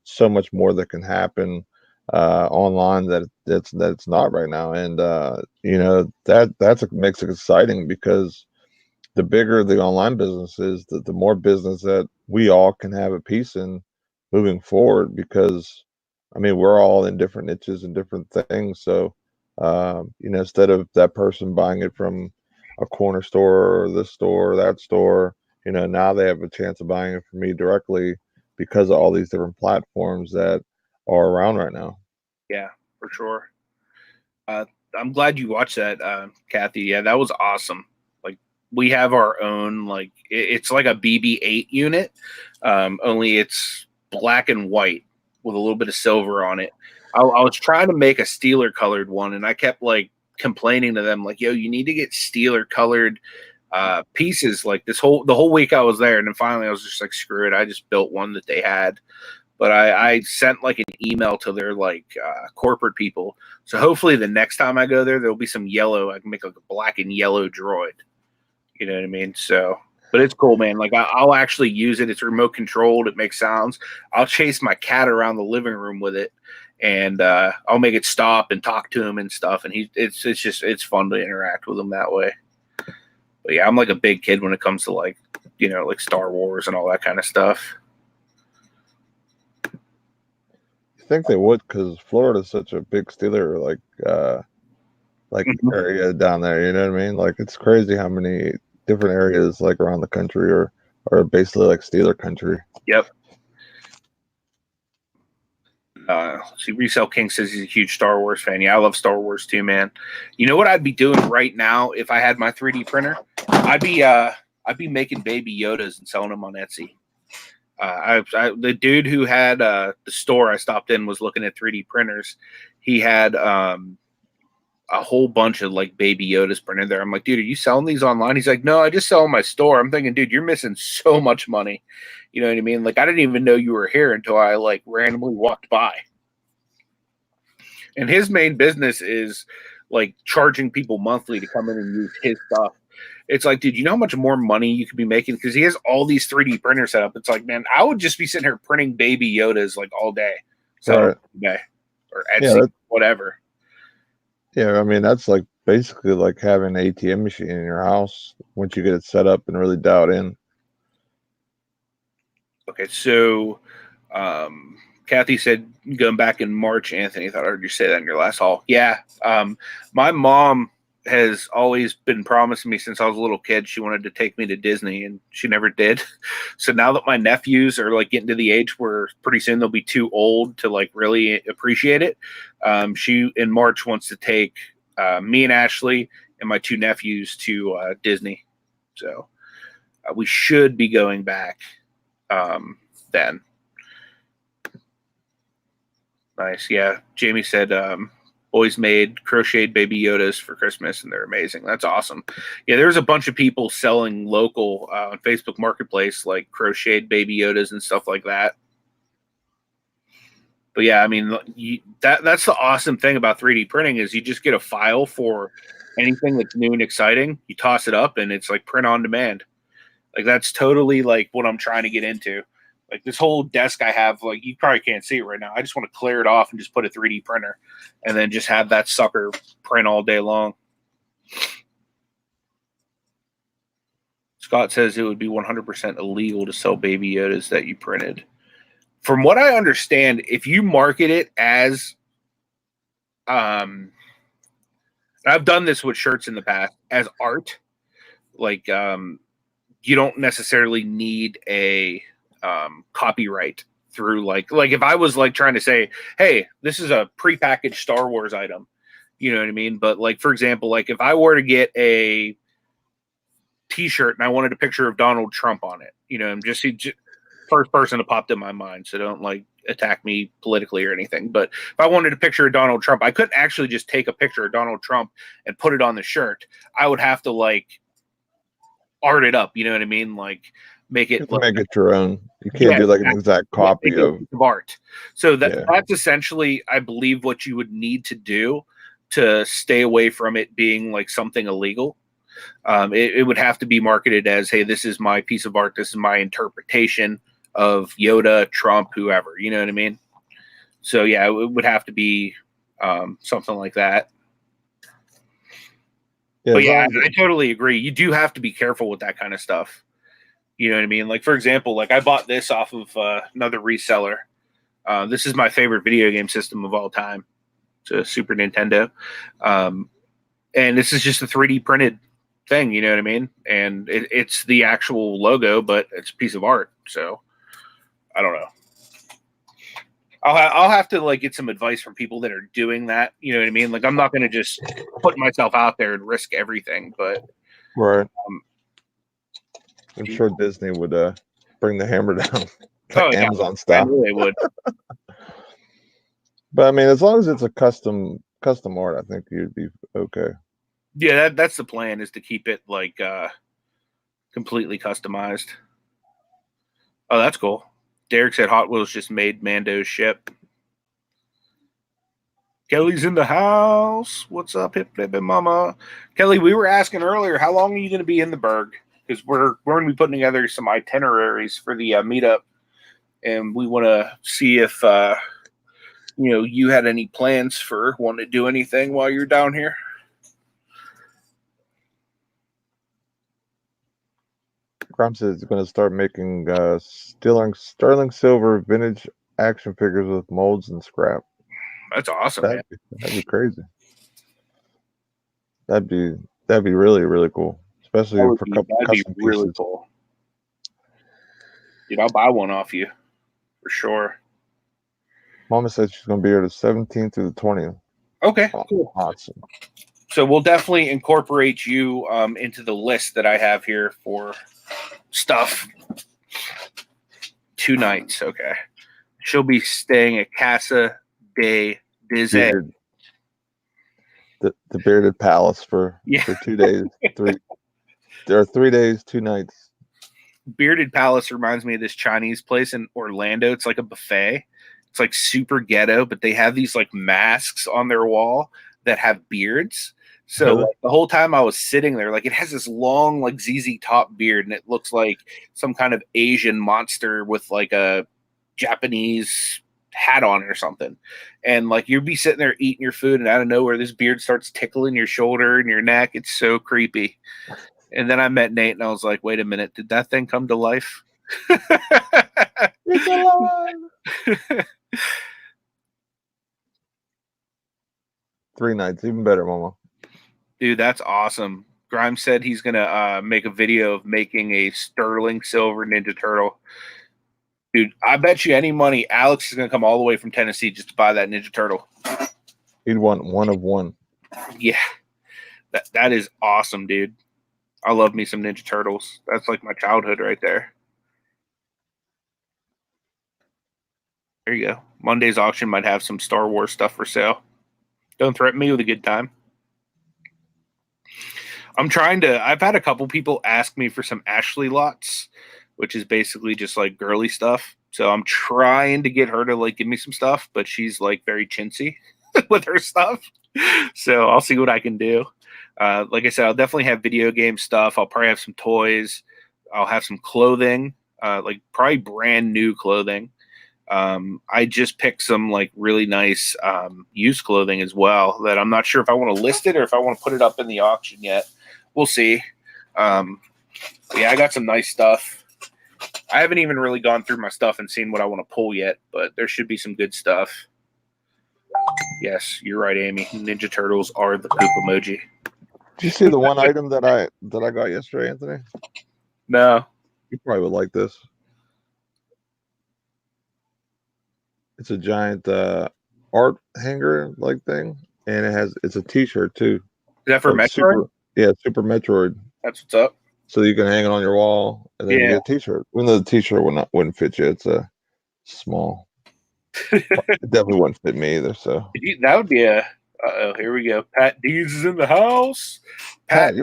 so much more that can happen online that's not right now. And you know, that's what makes it exciting, because the bigger the online business is, the more business that we all can have a piece in moving forward. Because I mean, we're all in different niches and different things. So you know, instead of that person buying it from a corner store or this store or that store, you know, now they have a chance of buying it from me directly because of all these different platforms that are around right now. Yeah, for sure. I'm glad you watched that, Kathy. Yeah, that was awesome. Like we have our own, like it's like a BB-8 unit, only it's black and white with a little bit of silver on it. I was trying to make a Steeler colored one, and I kept like complaining to them, like, "Yo, you need to get Steeler colored pieces." Like the whole week I was there, and then finally I was just like, "Screw it!" I just built one that they had. But I sent like an email to their like corporate people. So hopefully the next time I go there, there'll be some yellow. I can make like a black and yellow droid. You know what I mean? So, but it's cool, man. Like I'll actually use it. It's remote controlled. It makes sounds. I'll chase my cat around the living room with it, and I'll make it stop and talk to him and stuff. And it's fun to interact with him that way. But yeah, I'm like a big kid when it comes to like, you know, like Star Wars and all that kind of stuff. I think they would, because Florida's such a big Steeler area down there. You know what I mean? Like, it's crazy how many different areas like around the country are basically like Steeler country. Yep. See, Resell King says he's a huge Star Wars fan. Yeah, I love Star Wars too, man. You know what I'd be doing right now if I had my 3D printer? I'd be making baby Yodas and selling them on Etsy. The dude who had the store I stopped in was looking at 3D printers. He had a whole bunch of like Baby Yodas printed there. I'm like, dude, are you selling these online? He's like, no, I just sell in my store. I'm thinking, dude, you're missing so much money. You know what I mean? Like, I didn't even know you were here until I like randomly walked by. And his main business is like charging people monthly to come in and use his stuff. It's like, dude, you know how much more money you could be making? Because he has all these 3D printers set up. It's like, man, I would just be sitting here printing Baby Yodas like all day. So, Right. or Etsy, whatever. Yeah, I mean, that's like basically like having an ATM machine in your house once you get it set up and really dialed in. Okay, so Kathy said going back in March, Anthony, I thought I heard you say that in your last haul. Yeah. My mom has always been promising me since I was a little kid she wanted to take me to Disney, and she never did. So now that my nephews are like getting to the age where pretty soon they'll be too old to like really appreciate it, she in March wants to take me and Ashley and my two nephews to Disney. So we should be going back then. Nice. Yeah. Jamie said boys made crocheted Baby Yodas for Christmas, and they're amazing. That's awesome. Yeah, there's a bunch of people selling local on Facebook Marketplace, like crocheted Baby Yodas and stuff like that. But yeah, I mean, that's the awesome thing about 3D printing is you just get a file for anything that's new and exciting. You toss it up, and it's like print on demand. Like that's totally like what I'm trying to get into. Like this whole desk I have, like you probably can't see it right now. I just want to clear it off and just put a 3D printer and then just have that sucker print all day long. Scott says it would be 100% illegal to sell Baby Yodas that you printed. From what I understand, if you market it as, I've done this with shirts in the past, as art, like you don't necessarily need a copyright through like if I was like trying to say, hey, this is a prepackaged Star Wars item, you know what I mean? But like, for example, like if I were to get a t-shirt and I wanted a picture of Donald Trump on it, you know, I'm just first person that popped in my mind. So don't like attack me politically or anything. But if I wanted a picture of Donald Trump, I couldn't actually just take a picture of Donald Trump and put it on the shirt. I would have to like art it up, you know what I mean? Like make it make it your own. You can't do like an exact copy of art. So that's essentially, I believe, what you would need to do to stay away from it being like something illegal. It would have to be marketed as, hey, this is my piece of art. This is my interpretation of Yoda, Trump, whoever. You know what I mean? So yeah, it would have to be something like that. Yeah, but yeah, I totally agree. You do have to be careful with that kind of stuff. You know what I mean? Like, for example, like I bought this off of another reseller. This is my favorite video game system of all time. It's a Super Nintendo. And this is just a 3D printed thing, you know what I mean? And it's the actual logo, but it's a piece of art. So I don't know. I'll have to like get some advice from people that are doing that. You know what I mean? Like I'm not going to just put myself out there and risk everything, but right. I'm sure Disney would bring the hammer down. Amazon style. I knew they would. But I mean, as long as it's a custom art, I think you'd be okay. Yeah, that's the plan, is to keep it like completely customized. Oh, that's cool. Derek said Hot Wheels just made Mando's ship. Kelly's in the house. What's up, hip hip mama? Kelly, we were asking earlier, how long are you going to be in the Berg? Because we're going to be putting together some itineraries for the meetup, and we want to see if you had any plans for wanting to do anything while you're down here. Grimes is going to start making sterling silver vintage action figures with molds and scrap. That's awesome. That'd be crazy. That'd be really, really cool, especially for a couple custom pieces. Really cool. Dude, I'll buy one off you for sure. Mama said she's going to be here the 17th through the 20th. Okay, cool. Awesome. So we'll definitely incorporate you into the list that I have here for stuff. 2 nights, okay. She'll be staying at Casa de Disney. the bearded palace for Yeah. 2 days, 3 days, 2 nights. Bearded Palace reminds me of this Chinese place in Orlando. It's like a buffet. It's like super ghetto, but they have these like masks on their wall that have beards. So Really? like, the whole time I was sitting there, like it has this long like ZZ Top beard, and it looks like some kind of Asian monster with like a Japanese hat on or something. And like you'd be sitting there eating your food, and out of nowhere, this beard starts tickling your shoulder and your neck. It's so creepy. And then I met Nate, and I was like, wait a minute, did that thing come to life? It's alive. 3 nights, even better, Mama. Dude, that's awesome. Grimes said he's going to make a video of making a sterling silver Ninja Turtle. Dude, I bet you any money Alex is going to come all the way from Tennessee just to buy that Ninja Turtle. He'd want one of one. Yeah, that is awesome, dude. I love me some Ninja Turtles. That's like my childhood right there. There you go. Monday's auction might have some Star Wars stuff for sale. Don't threaten me with a good time. I've had a couple people ask me for some Ashley lots, which is basically just like girly stuff. So I'm trying to get her to like give me some stuff, but she's like very chintzy with her stuff. So I'll see what I can do. Like I said, I'll definitely have video game stuff. I'll probably have some toys. I'll have some clothing, like probably brand new clothing. I just picked some like really nice used clothing as well that I'm not sure if I want to list it or if I want to put it up in the auction yet. We'll see. Yeah, I got some nice stuff. I haven't even really gone through my stuff and seen what I want to pull yet, but there should be some good stuff. Yes, you're right, Amy. Ninja Turtles are the poop emoji. Did you see the one item that I got yesterday, Anthony? No. You probably would like this. It's a giant art hanger like thing, and it's a T-shirt too. Is that for like Metroid? Super Metroid. That's what's up. So you can hang it on your wall, and then you get a T-shirt. Even though the T-shirt wouldn't fit you, it's small. It definitely wouldn't fit me either. So That would be a. Here we go. Pat Dees is in the house. Pat,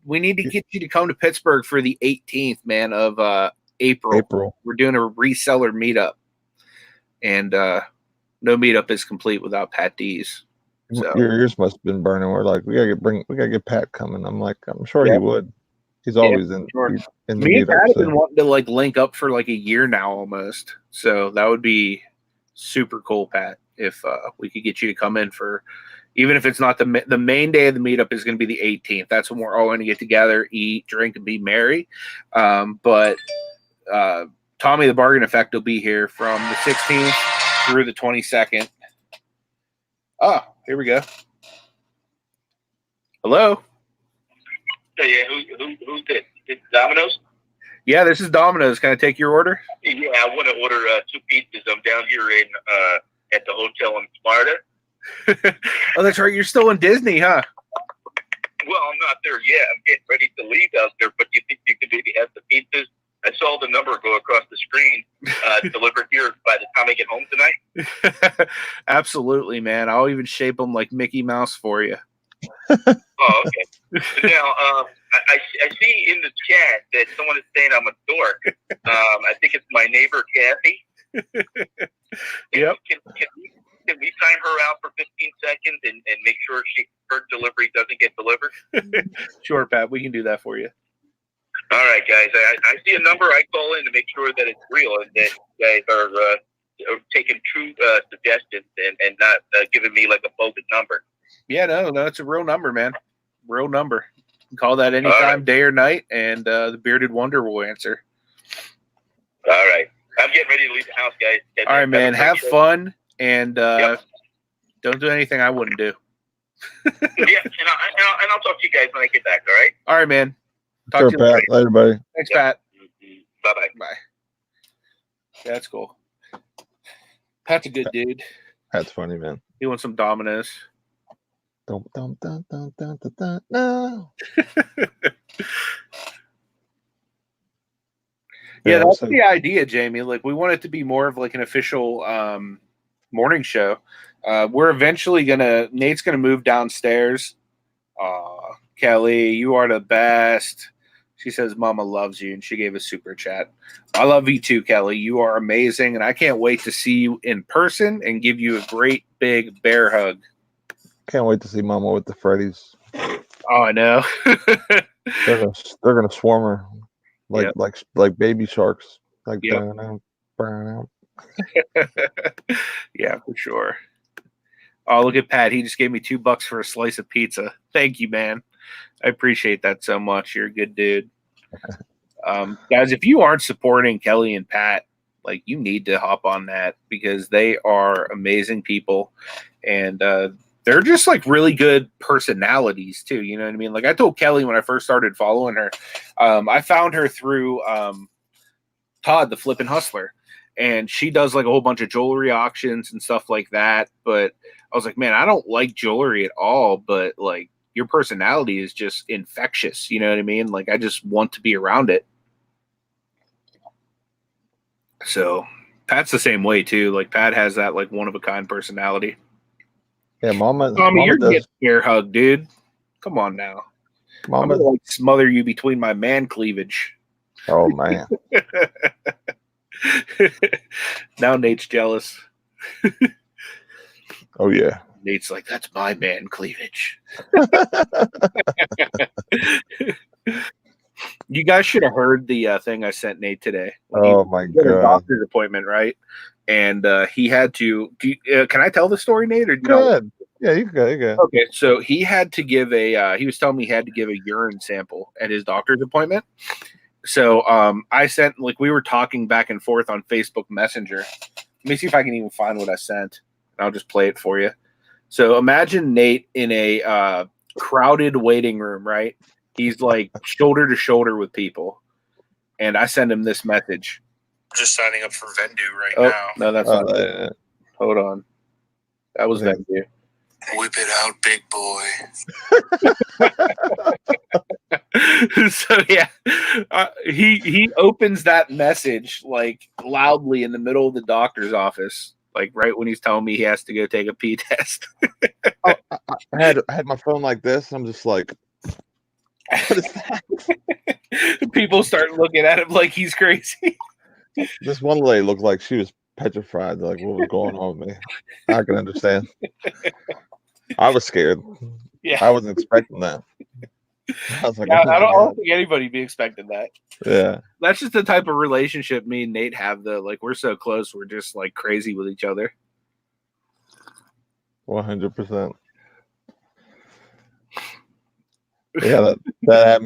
we need to get you to come to Pittsburgh for the 18th, man, of April. We're doing a reseller meetup, and no meetup is complete without Pat Dees. So your ears must have been burning. We're like, we gotta get Pat coming. I'm like, I'm sure he would. He's always in the Me and meetup. Pat have been wanting to like link up for like a year now almost. So that would be super cool, Pat, if we could get you to come in for, even if it's not the main day of the meetup is going to be the 18th. That's when we're all going to get together, eat, drink, and be merry. But Tommy the Bargain Effect will be here from the 16th through the 22nd. Oh, here we go. Hello. Yeah, who's this? It's Domino's? Yeah, this is Domino's. Can I take your order? Yeah, I want to order 2 pizzas. I'm down here in at the hotel in Florida. Oh, that's right. You're still in Disney, huh? Well, I'm not there yet. I'm getting ready to leave out there, but you think you could maybe have the pizzas? I saw the number go across the screen delivered here by the time I get home tonight. Absolutely, man. I'll even shape them like Mickey Mouse for you. Oh, okay. Now, I see in the chat that someone is saying I'm a dork. I think it's my neighbor, Kathy. Yep. Can we time her out for 15 seconds and make sure her delivery doesn't get delivered? Sure, Pat. We can do that for you. All right, guys. I see a number. I call in to make sure that it's real and that you guys are taking true suggestions and not giving me like a bogus number. Yeah, no, it's a real number, man. Real number. You can call that anytime, day or night, and the Bearded Wonder will answer. All right. I'm getting ready to leave the house, guys. All right, man. Have fun, and don't do anything I wouldn't do. Yeah, and I'll talk to you guys when I get back, all right? All right, man. Talk to you Pat. Later, buddy. Thanks, Pat. Bye-bye. Bye. That's cool. Pat's a good dude. That's funny, man. He wants some Domino's. No. Yeah, that's the idea, Jamie. Like, we want it to be more of like an official morning show. We're eventually Nate's gonna move downstairs. Kelly, you are the best. She says Mama loves you, and she gave a super chat. I love you too, Kelly. You are amazing, and I can't wait to see you in person and give you a great big bear hug. Can't wait to see Mama with the Freddies. Oh, I know. They're gonna swarm her like baby sharks. Like burn out. Yeah, for sure. Oh, look at Pat. He just gave me $2 for a slice of pizza. Thank you, man. I appreciate that so much. You're a good dude. Guys, if you aren't supporting Kelly and Pat, like, you need to hop on that because they are amazing people. And they're just like really good personalities too. You know what I mean? Like, I told Kelly when I first started following her, I found her through Todd, the Flippin' Hustler. And she does like a whole bunch of jewelry auctions and stuff like that. But I was like, man, I don't like jewelry at all. But like, your personality is just infectious. You know what I mean? Like, I just want to be around it. So Pat's the same way too. Like, Pat has that like one of a kind personality. Yeah, Mama. Tommy, you're does. getting bear hug, dude. Come on now. Mama, I'm gonna like smother you between my man cleavage. Oh man. Now Nate's jealous. Oh yeah. Nate's like, that's my man cleavage. You guys should have heard the thing I sent Nate today. Oh my He had a god. doctor's appointment, right? And he had to. Can I tell the story, Nate? Or Go ahead. Yeah, you can go. You go. Okay, so he had to give a. He was telling me he had to give a urine sample at his doctor's appointment. So I sent, like, we were talking back and forth on Facebook Messenger. Let me see if I can even find what I sent. I'll just play it for you. So imagine Nate in a crowded waiting room, right? He's like shoulder to shoulder with people. And I send him this message. I'm just signing up for Vendu right now. No, that's not it. Hold on. That was Vendu. Whip it out, big boy. So yeah, he opens that message like loudly in the middle of the doctor's office, like right when he's telling me he has to go take a pee test. I had my phone like this. I'm just like, what is that? People start looking at him like he's crazy. This one lady looked like she was petrified. Like, what was going on with me? I can understand. I was scared. Yeah, I wasn't expecting that. I was like, I don't think anybody be expecting that. Yeah, that's just the type of relationship me and Nate have. Though, like, we're so close, we're just like crazy with each other. 100%. Yeah, that had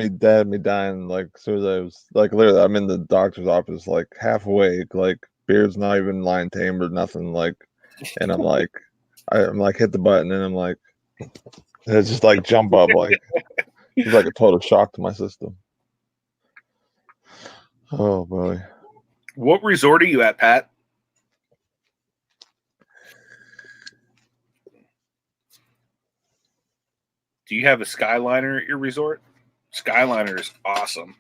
me dying. Like, as soon as I was like, literally, I'm in the doctor's office, like half awake, like beard's not even line tamed or nothing, like, and I'm like, hit the button, and I'm like, it's just like jump up, like it's like a total shock to my system. Oh boy. What resort are you at, Pat? Do you have a Skyliner at your resort? Skyliner is awesome.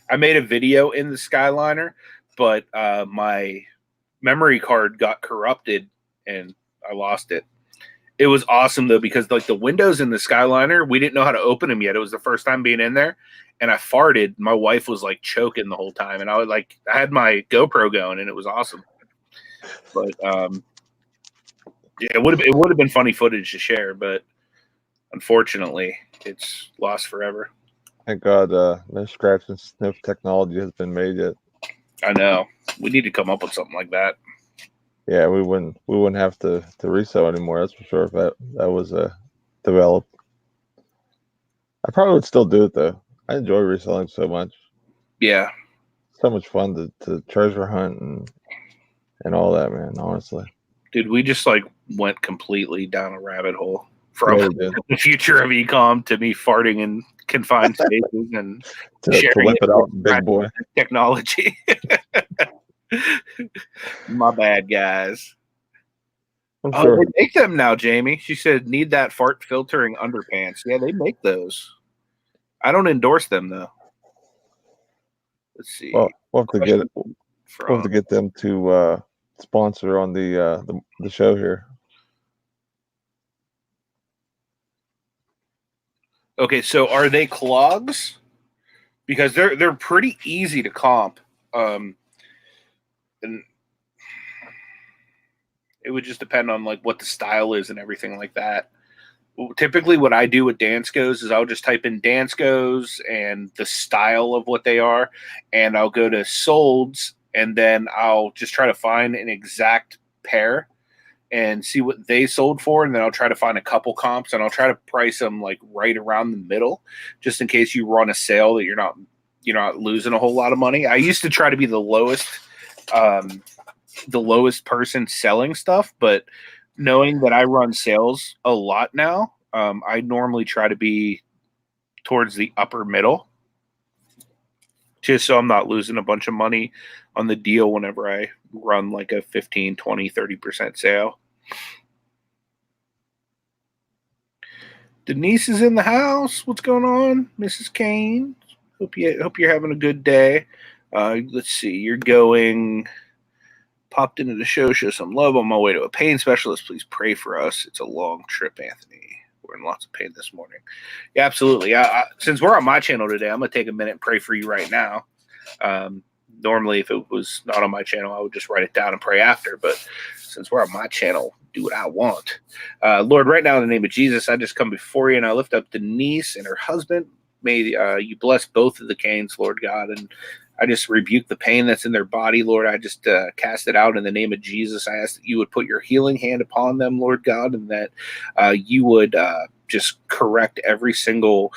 I made a video in the Skyliner, but my memory card got corrupted and I lost it. It was awesome though, because like the windows in the Skyliner, we didn't know how to open them yet. It was the first time being in there, and I farted. My wife was like choking the whole time, and I had my GoPro going, and it was awesome. But yeah, it would have been funny footage to share, but unfortunately, it's lost forever. Thank God, no scratch and sniff technology has been made yet. I know. We need to come up with something like that. Yeah, we wouldn't have to resell anymore. That's for sure. If that was developed, I probably would still do it though. I enjoy reselling so much. Yeah, so much fun to treasure hunt and all that, man. Honestly, dude, we just like went completely down a rabbit hole from the future of ECOM to me farting in confined spaces and to whip it out, big boy technology. My bad, guys. Sure. They make them now, Jamie. She said, need that fart filtering underpants. Yeah, they make those. I don't endorse them, though. Let's see. Well, we'll have to get them to sponsor on the show here. Okay, so are they clogs? Because they're pretty easy to comp. And it would just depend on like what the style is and everything like that. Typically what I do with Danskos is I'll just type in Danskos and the style of what they are, and I'll go to solds, and then I'll just try to find an exact pair and see what they sold for, and then I'll try to find a couple comps, and I'll try to price them like right around the middle, just in case you run a sale that you're not losing a whole lot of money. I used to try to be the lowest person selling stuff, but knowing that I run sales a lot now, I normally try to be towards the upper middle, just so I'm not losing a bunch of money on the deal whenever I run like a 15, 20, 30% sale. Denise is in the house. What's going on, Mrs. Kane? Hope you're having a good day. Let's see. You're going... Popped into the show some love on my way to a pain specialist. Please pray for us. It's a long trip, Anthony. We're in lots of pain this morning. Yeah, absolutely. Since we're on my channel today, I'm going to take a minute and pray for you right now. Normally, if it was not on my channel, I would just write it down and pray after. But since we're on my channel, do what I want. Lord, right now in the name of Jesus, I just come before you and I lift up Denise and her husband. May you bless both of the Canes, Lord God, and I just rebuke the pain that's in their body, Lord. I just cast it out in the name of Jesus. I ask that you would put your healing hand upon them, Lord God, and that you would just correct every single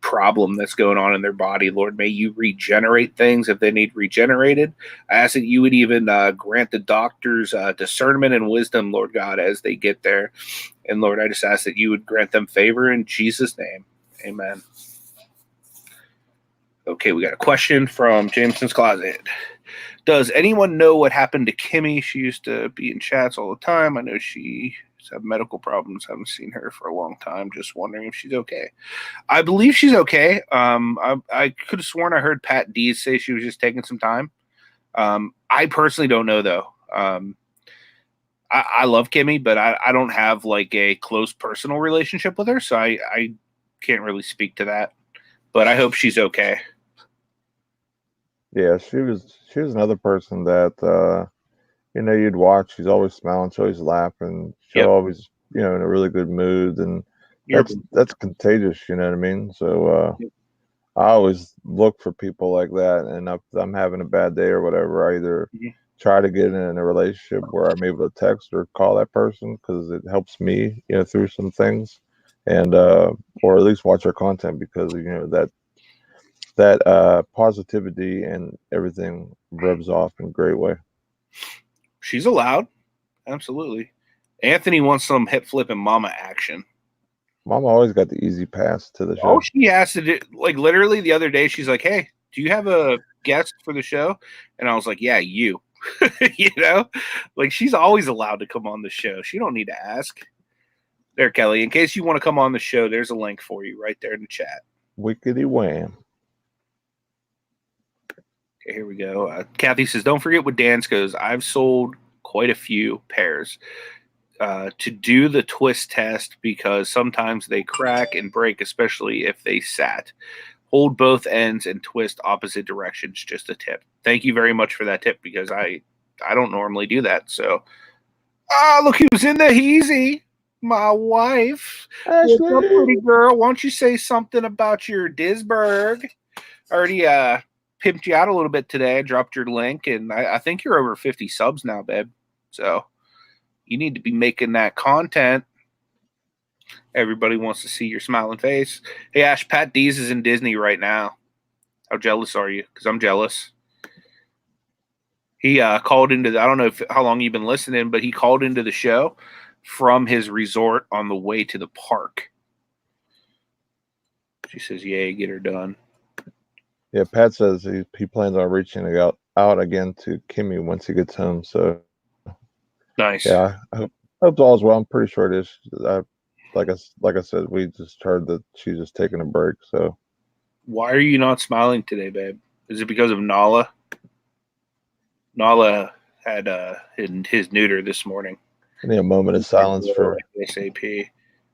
problem that's going on in their body, Lord. May you regenerate things if they need regenerated. I ask that you would even grant the doctors discernment and wisdom, Lord God, as they get there. And Lord, I just ask that you would grant them favor in Jesus' name. Amen. Okay, we got a question from Jameson's Closet. Does anyone know what happened to Kimmy? She used to be in chats all the time. I know she's had medical problems. Haven't seen her for a long time. Just wondering if she's okay. I believe she's okay. I could have sworn I heard Pat Dees say she was just taking some time. I personally don't know, though. I love Kimmy, but I don't have like a close personal relationship with her, so I can't really speak to that. But I hope she's okay. Yeah, she was another person that you'd watch. She's always smiling, she's always laughing, she's always in a really good mood, and that's contagious. You know what I mean? So I always look for people like that, and if I'm having a bad day or whatever, I either try to get in a relationship where I'm able to text or call that person because it helps me through some things, and or at least watch her content because that positivity and everything rubs off in a great way. She's allowed. Absolutely. Anthony wants some hip flip and mama action. Mama always got the easy pass to the show. Oh, she asked it like literally the other day. She's like, "Hey, do you have a guest for the show?" And I was like, "Yeah, you." Like she's always allowed to come on the show. She don't need to ask. There, Kelly. In case you want to come on the show, there's a link for you right there in the chat. Wickety wham. Okay, here we go. Kathy says, "Don't forget with Danskos. I've sold quite a few pairs to do the twist test because sometimes they crack and break, especially if they sat. Hold both ends and twist opposite directions. Just a tip." Thank you very much for that tip because I don't normally do that. So, look who's in the heezy. My wife. What's up, pretty girl? Why don't you say something about your Disburg? I already pimped you out a little bit today. I dropped your link, and I think you're over 50 subs now, babe. So you need to be making that content. Everybody wants to see your smiling face. Hey, Ash, Pat Dees is in Disney right now. How jealous are you? Because I'm jealous. He called into I don't know how long you've been listening, but he called into the show from his resort on the way to the park. She says, "Yay, get her done." Yeah, Pat says he plans on reaching out again to Kimmy once he gets home. So nice. Yeah, I hope all's well. I'm pretty sure it is. Like I said, we just heard that she's just taking a break. So why are you not smiling today, babe? Is it because of Nala? Nala had his neuter this morning. I need a moment of silence for SAP.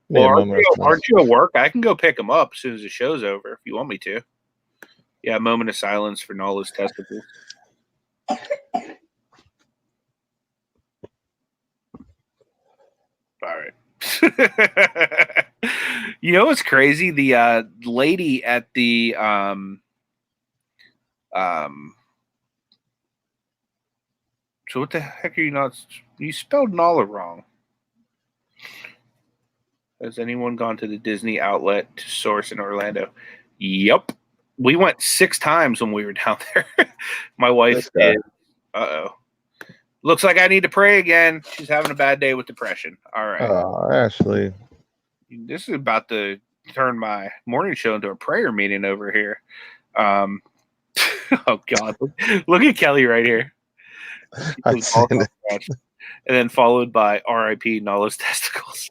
Well, Yeah, moment of silence. aren't you at work? I can go pick him up as soon as the show's over if you want me to. Yeah, moment of silence for Nala's testicles. All right. You know what's crazy? The lady at the so what the heck are you not? You spelled Nala wrong. Has anyone gone to the Disney outlet to source in Orlando? Yep. We went 6 times when we were down there. My wife did. Uh-oh. Looks like I need to pray again. She's having a bad day with depression. All right. Oh, Ashley. This is about to turn my morning show into a prayer meeting over here. Oh, God. Look at Kelly right here. I've seen it. And then followed by R.I.P. Nala's testicles.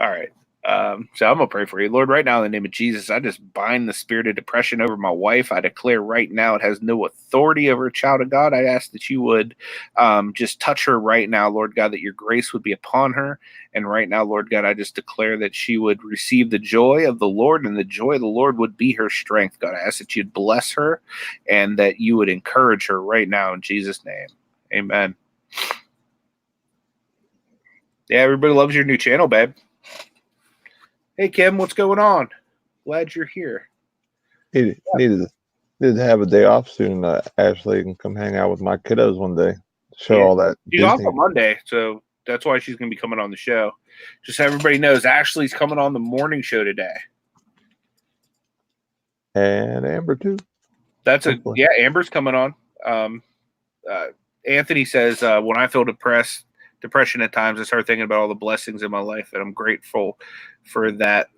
All right. So I'm going to pray for you. Lord, right now in the name of Jesus, I just bind the spirit of depression over my wife. I declare right now it has no authority over a child of God. I ask that you would just touch her right now, Lord God, that your grace would be upon her. And right now, Lord God, I just declare that she would receive the joy of the Lord, and the joy of the Lord would be her strength. God, I ask that you'd bless her and that you would encourage her right now in Jesus' name. Amen. Yeah, everybody loves your new channel, babe. Hey, Kim, what's going on? Glad you're here. Needed to have a day off soon. Ashley can come hang out with my kiddos one day. Show all that. She's off on Monday, so that's why she's going to be coming on the show. Just so everybody knows, Ashley's coming on the morning show today. And Amber too. Yeah, Amber's coming on. Anthony says, when I feel depression at times, I start thinking about all the blessings in my life, and I'm grateful for that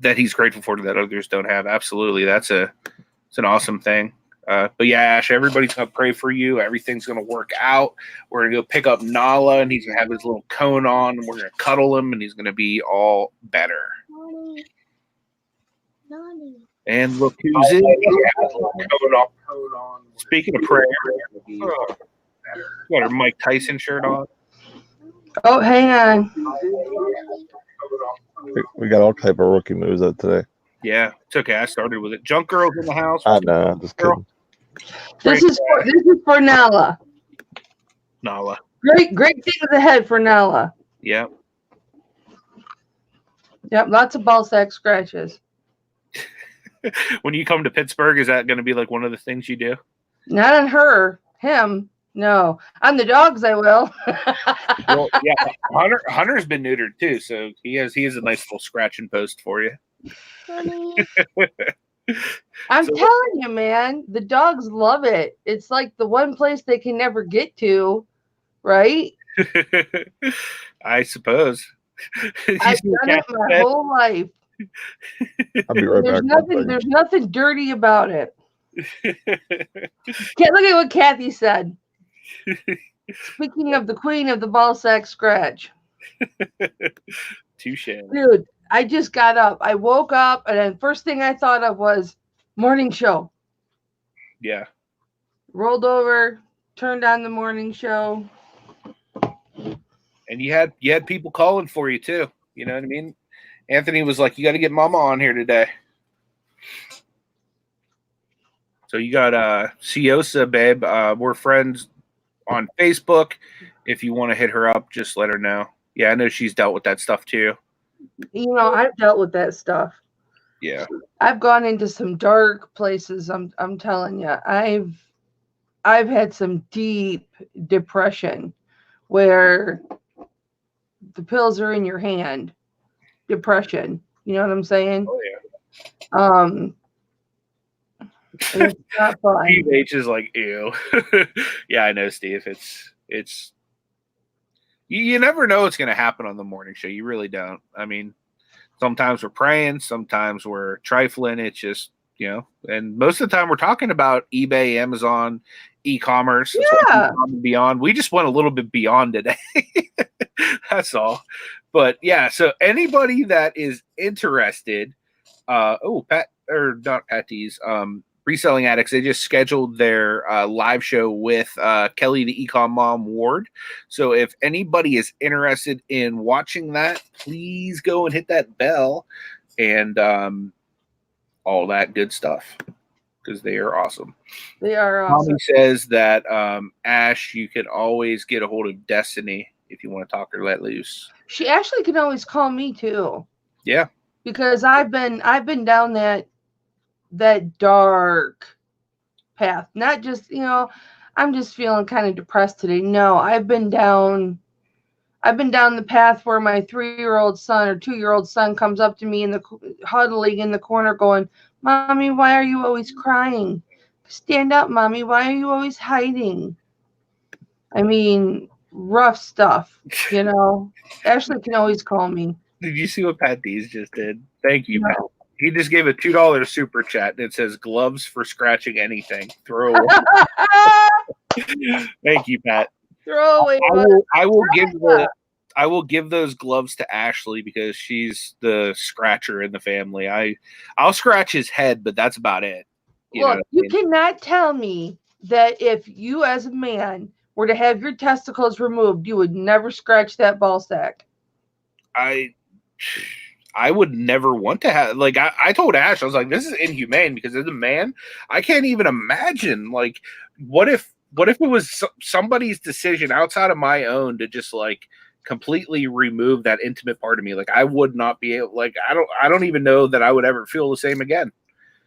he's grateful for that others don't have. Absolutely. It's an awesome thing. But yeah, Ash, everybody's going to pray for you. Everything's going to work out. We're going to go pick up Nala, and he's going to have his little cone on, and we're going to cuddle him, and he's going to be all better. And look who's in. Speaking of prayer, got her Mike Tyson shirt on. Oh, hang on. We got all type of rookie moves up today. Yeah, it's okay. I started with it. Junk Girl's in the house. I know. I'm just kidding. This is for Nala. Nala. Great things ahead for Nala. Yeah. Yep, lots of ball sack scratches. When you come to Pittsburgh, is that going to be like one of the things you do? Not on her. Him. No. On the dogs, I will. Well, yeah. Hunter's been neutered too, so he has a nice little scratching post for you. I'm telling you, man, the dogs love it. It's like the one place they can never get to, right? I suppose. I've done it my whole life. I'll be right back. There's nothing dirty about it. Look at what Kathy said. Speaking of the queen of the ball sack scratch. Touche. Dude, I just got up. I woke up, and then first thing I thought of was morning show. Yeah. Rolled over, turned on the morning show. And you had people calling for you too. You know what I mean? Anthony was like, "You got to get Mama on here today." So you got Siosa, babe. We're friends on Facebook. If you want to hit her up, just let her know. Yeah, I know she's dealt with that stuff too. You know, I've dealt with that stuff. Yeah. I've gone into some dark places. I'm telling you. I've had some deep depression where the pills are in your hand. Depression. You know what I'm saying? Oh yeah. It's not fun. Steve H is like, ew. Yeah, I know, Steve. It's you never know what's going to happen on the morning show. You really don't. I mean, sometimes we're praying, sometimes we're trifling. It's just, you know, and most of the time we're talking about eBay, Amazon, e-commerce, and beyond. We just went a little bit beyond today. That's all. But yeah, so anybody that is interested, Pat, or not Patty's, Reselling Addicts, they just scheduled their live show with Kelly, the ECOM mom, Ward. So if anybody is interested in watching that, please go and hit that bell and all that good stuff, because they are awesome. They are awesome. Tommy says that Ash, you can always get a hold of Destiny if you want to talk her let loose. She actually can always call me too. Yeah. Because I've been down that dark path. Not just, I'm just feeling kind of depressed today. No, I've been down the path where my 3-year-old son or 2-year-old son comes up to me huddling in the corner going, "Mommy, why are you always crying? Stand up, Mommy. Why are you always hiding?" I mean, rough stuff, Ashley can always call me. Did you see what Pat Dees just did? Thank you, Pat. He just gave a $2 super chat that says gloves for scratching anything. Throw away. Thank you, Pat. Throw away. I will give those gloves to Ashley because she's the scratcher in the family. I'll scratch his head, but that's about it. Look, you cannot tell me that if you as a man were to have your testicles removed, you would never scratch that ball sack. I would never want to have, like, I told Ash, I was like, this is inhumane, because as a man, I can't even imagine, like, what if it was somebody's decision outside of my own to just, like, completely remove that intimate part of me? Like, I would not be able, like, I don't even know that I would ever feel the same again.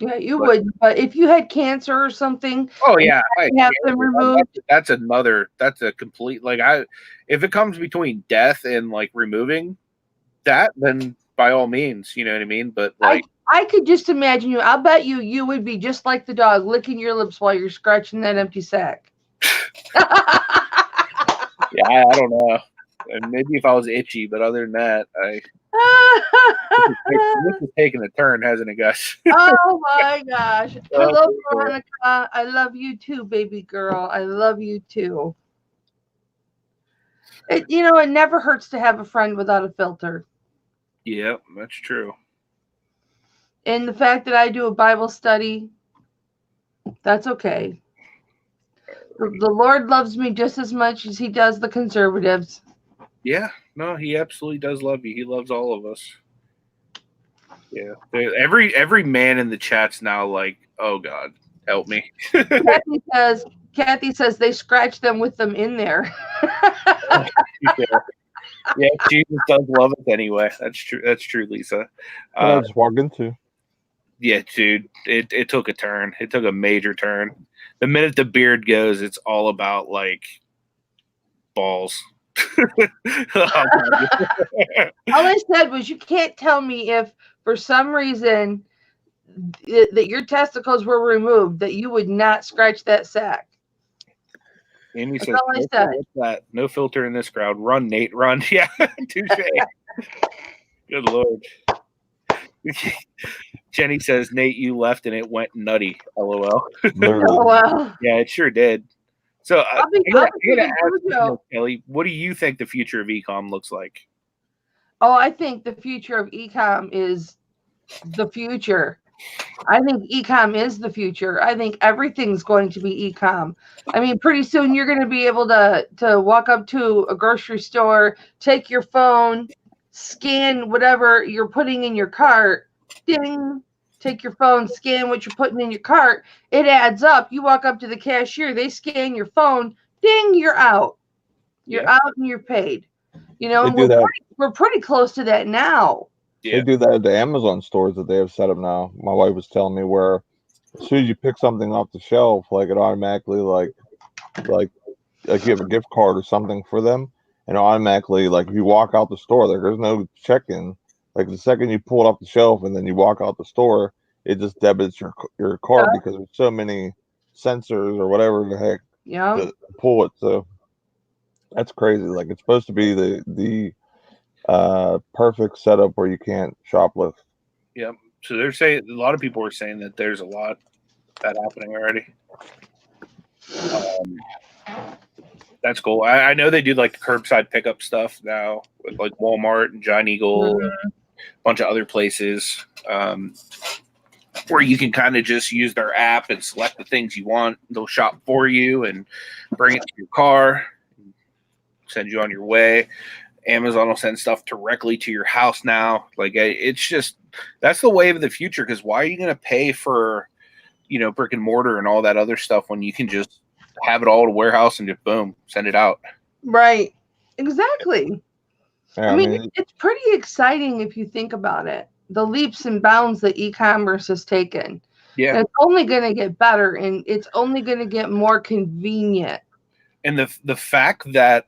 Yeah, you would. But if you had cancer or something, oh yeah, have them removed. That's a complete, like, if it comes between death and like removing that, then by all means, you know what I mean? But like, I could just imagine you. I'll bet you would be just like the dog, licking your lips while you're scratching that empty sack. Yeah, I don't know. And maybe if I was itchy, but other than that, this is taking a turn, hasn't it, guys? Oh my gosh! Hello, Veronica. I love you too, baby girl. I love you too. It never hurts to have a friend without a filter. Yeah, that's true. And the fact that I do a Bible study, that's okay. The Lord loves me just as much as he does the conservatives. Yeah, no, he absolutely does love you. He loves all of us. Yeah, every man in the chat's now like, oh God, help me. Kathy says they scratch them with them in there. Yeah, Jesus does love us anyway. That's true. That's true, Lisa. I just walked into. Yeah, dude, it took a turn. It took a major turn. The minute the beard goes, it's all about like balls. All I said was, you can't tell me if for some reason that your testicles were removed that you would not scratch that sack. Amy says, no filter in this crowd. Run, Nate, run. Yeah, touche. Good Lord. Jenny says, Nate, you left and it went nutty. LOL. Oh, wow. Yeah, it sure did. So, I'm gonna ask you, Kelly, what do you think the future of ECOM looks like? Oh, I think the future of ECOM is the future. I think ECOM is the future. I think everything's going to be ECOM. I mean, pretty soon you're going to be able to walk up to a grocery store, take your phone, scan whatever you're putting in your cart, ding, take your phone, scan what you're putting in your cart. It adds up. You walk up to the cashier, they scan your phone, ding, you're out. You're out and you're paid. We're pretty close to that now. Yeah. They do that at the Amazon stores that they have set up now. My wife was telling me where as soon as you pick something off the shelf, like it automatically like you have a gift card or something for them, and automatically, like if you walk out the store, like there's no check-in. Like the second you pull it off the shelf and then you walk out the store, it just debits your card because there's so many sensors or whatever the heck to pull it. So that's crazy. Like it's supposed to be the perfect setup where you can't shoplift. Yep. So they're saying, a lot of people are saying that there's a lot of that happening already. That's cool. I know they do like curbside pickup stuff now with like Walmart and Giant Eagle and a bunch of other places. where you can kind of just use their app and select the things you want. They'll shop for you and bring it to your car, send you on your way. Amazon will send stuff directly to your house now. Like, it's just, that's the wave of the future. Because why are you going to pay for, you know, brick and mortar and all that other stuff when you can just have it all at a warehouse and just boom, send it out? Right. Exactly. Yeah, I mean, it's pretty exciting if you think about it. The leaps and bounds that e-commerce has taken. Yeah. And it's only going to get better, and it's only going to get more convenient. And the fact that,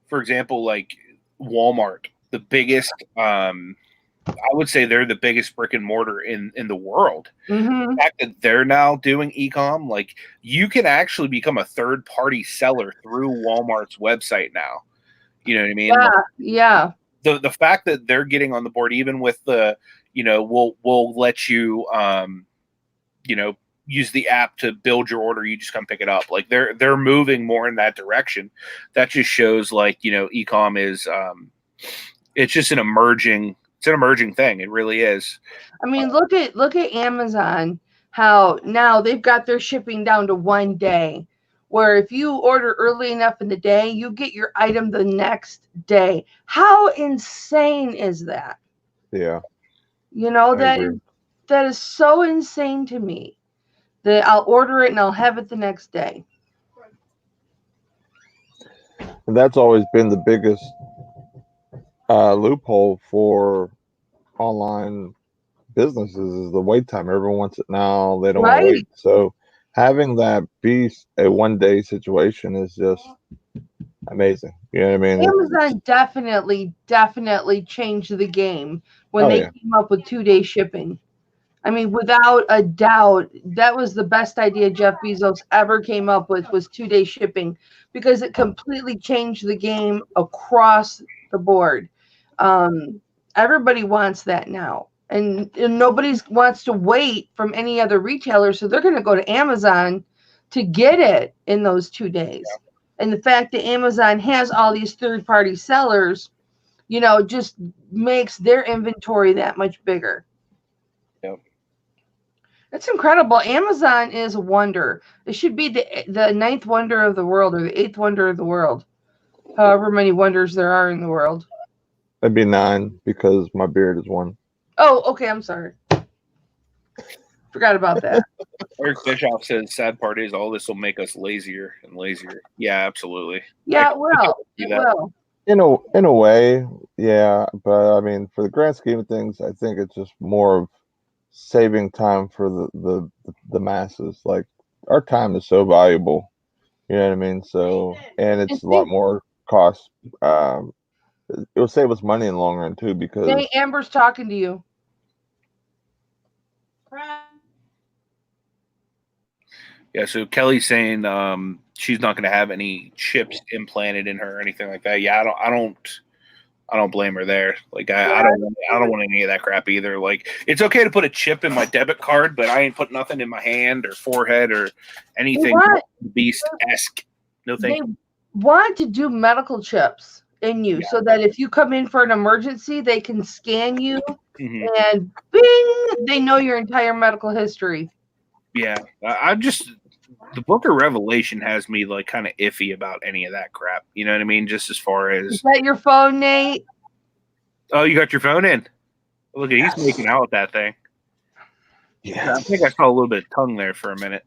for example, like Walmart, the biggest, I would say they're the biggest brick and mortar in the world. Mm-hmm. The fact that they're now doing e-com, like you can actually become a third party seller through Walmart's website now. You know what I mean? Yeah, like, yeah. The fact that they're getting on the board, even with the, you know, we'll let you, you know, use the app to build your order. You just come pick it up. Like they're moving more in that direction. That just shows, like, you know, e-com is, it's just an emerging thing. It really is. I mean, look at Amazon, how now they've got their shipping down to 1 day, where if you order early enough in the day, you get your item the next day. How insane is that? Yeah. You know, I agree. that is so insane to me that I'll order it and I'll have it the next day. And that's always been the biggest loophole for online businesses is the wait time. Everyone wants it now. They don't want to Right. wait. So having that be a 1 day situation is just amazing. You know what I mean? Amazon definitely changed the game when Oh, they yeah. came up with 2-day shipping. I mean, without a doubt, that was the best idea Jeff Bezos ever came up with, was 2-day shipping, because it completely changed the game across the board. Everybody wants that now, and nobody wants to wait from any other retailer, so they're going to go to Amazon to get it in those 2 days. And the fact that Amazon has all these third-party sellers, you know, just makes their inventory that much bigger. Yep. It's incredible. Amazon is a wonder. It should be the ninth wonder of the world, or the eighth wonder of the world. However many wonders there are in the world. It'd be 9 because my beard is 1. Oh, okay. I'm sorry. Forgot about that. Eric Bischoff says, sad part is all this will make us lazier and lazier. Yeah, absolutely. Yeah, it will. It will. In a way, yeah. But I mean, for the grand scheme of things, I think it's just more of saving time for the masses. Like, our time is so valuable. You know what I mean? So, and it's a lot more cost. It will save us money in the long run too, because Hey, Amber's talking to you. Yeah, so Kelly's saying she's not going to have any chips implanted in her or anything like that. Yeah, I don't blame her there. Like, I don't want any of that crap either. Like, it's okay to put a chip in my debit card, but I ain't put nothing in my hand or forehead or anything beast-esque. No thank you. They want to do medical chips in you, so that if you come in for an emergency, they can scan you and bing, they know your entire medical history. Yeah, I'm just, the Book of Revelation has me like kind of iffy about any of that crap. You know what I mean? Just as far as, is that your phone, Nate? Oh, you got your phone in? Look, he's making out with that thing. Yeah, I think I saw a little bit of tongue there for a minute.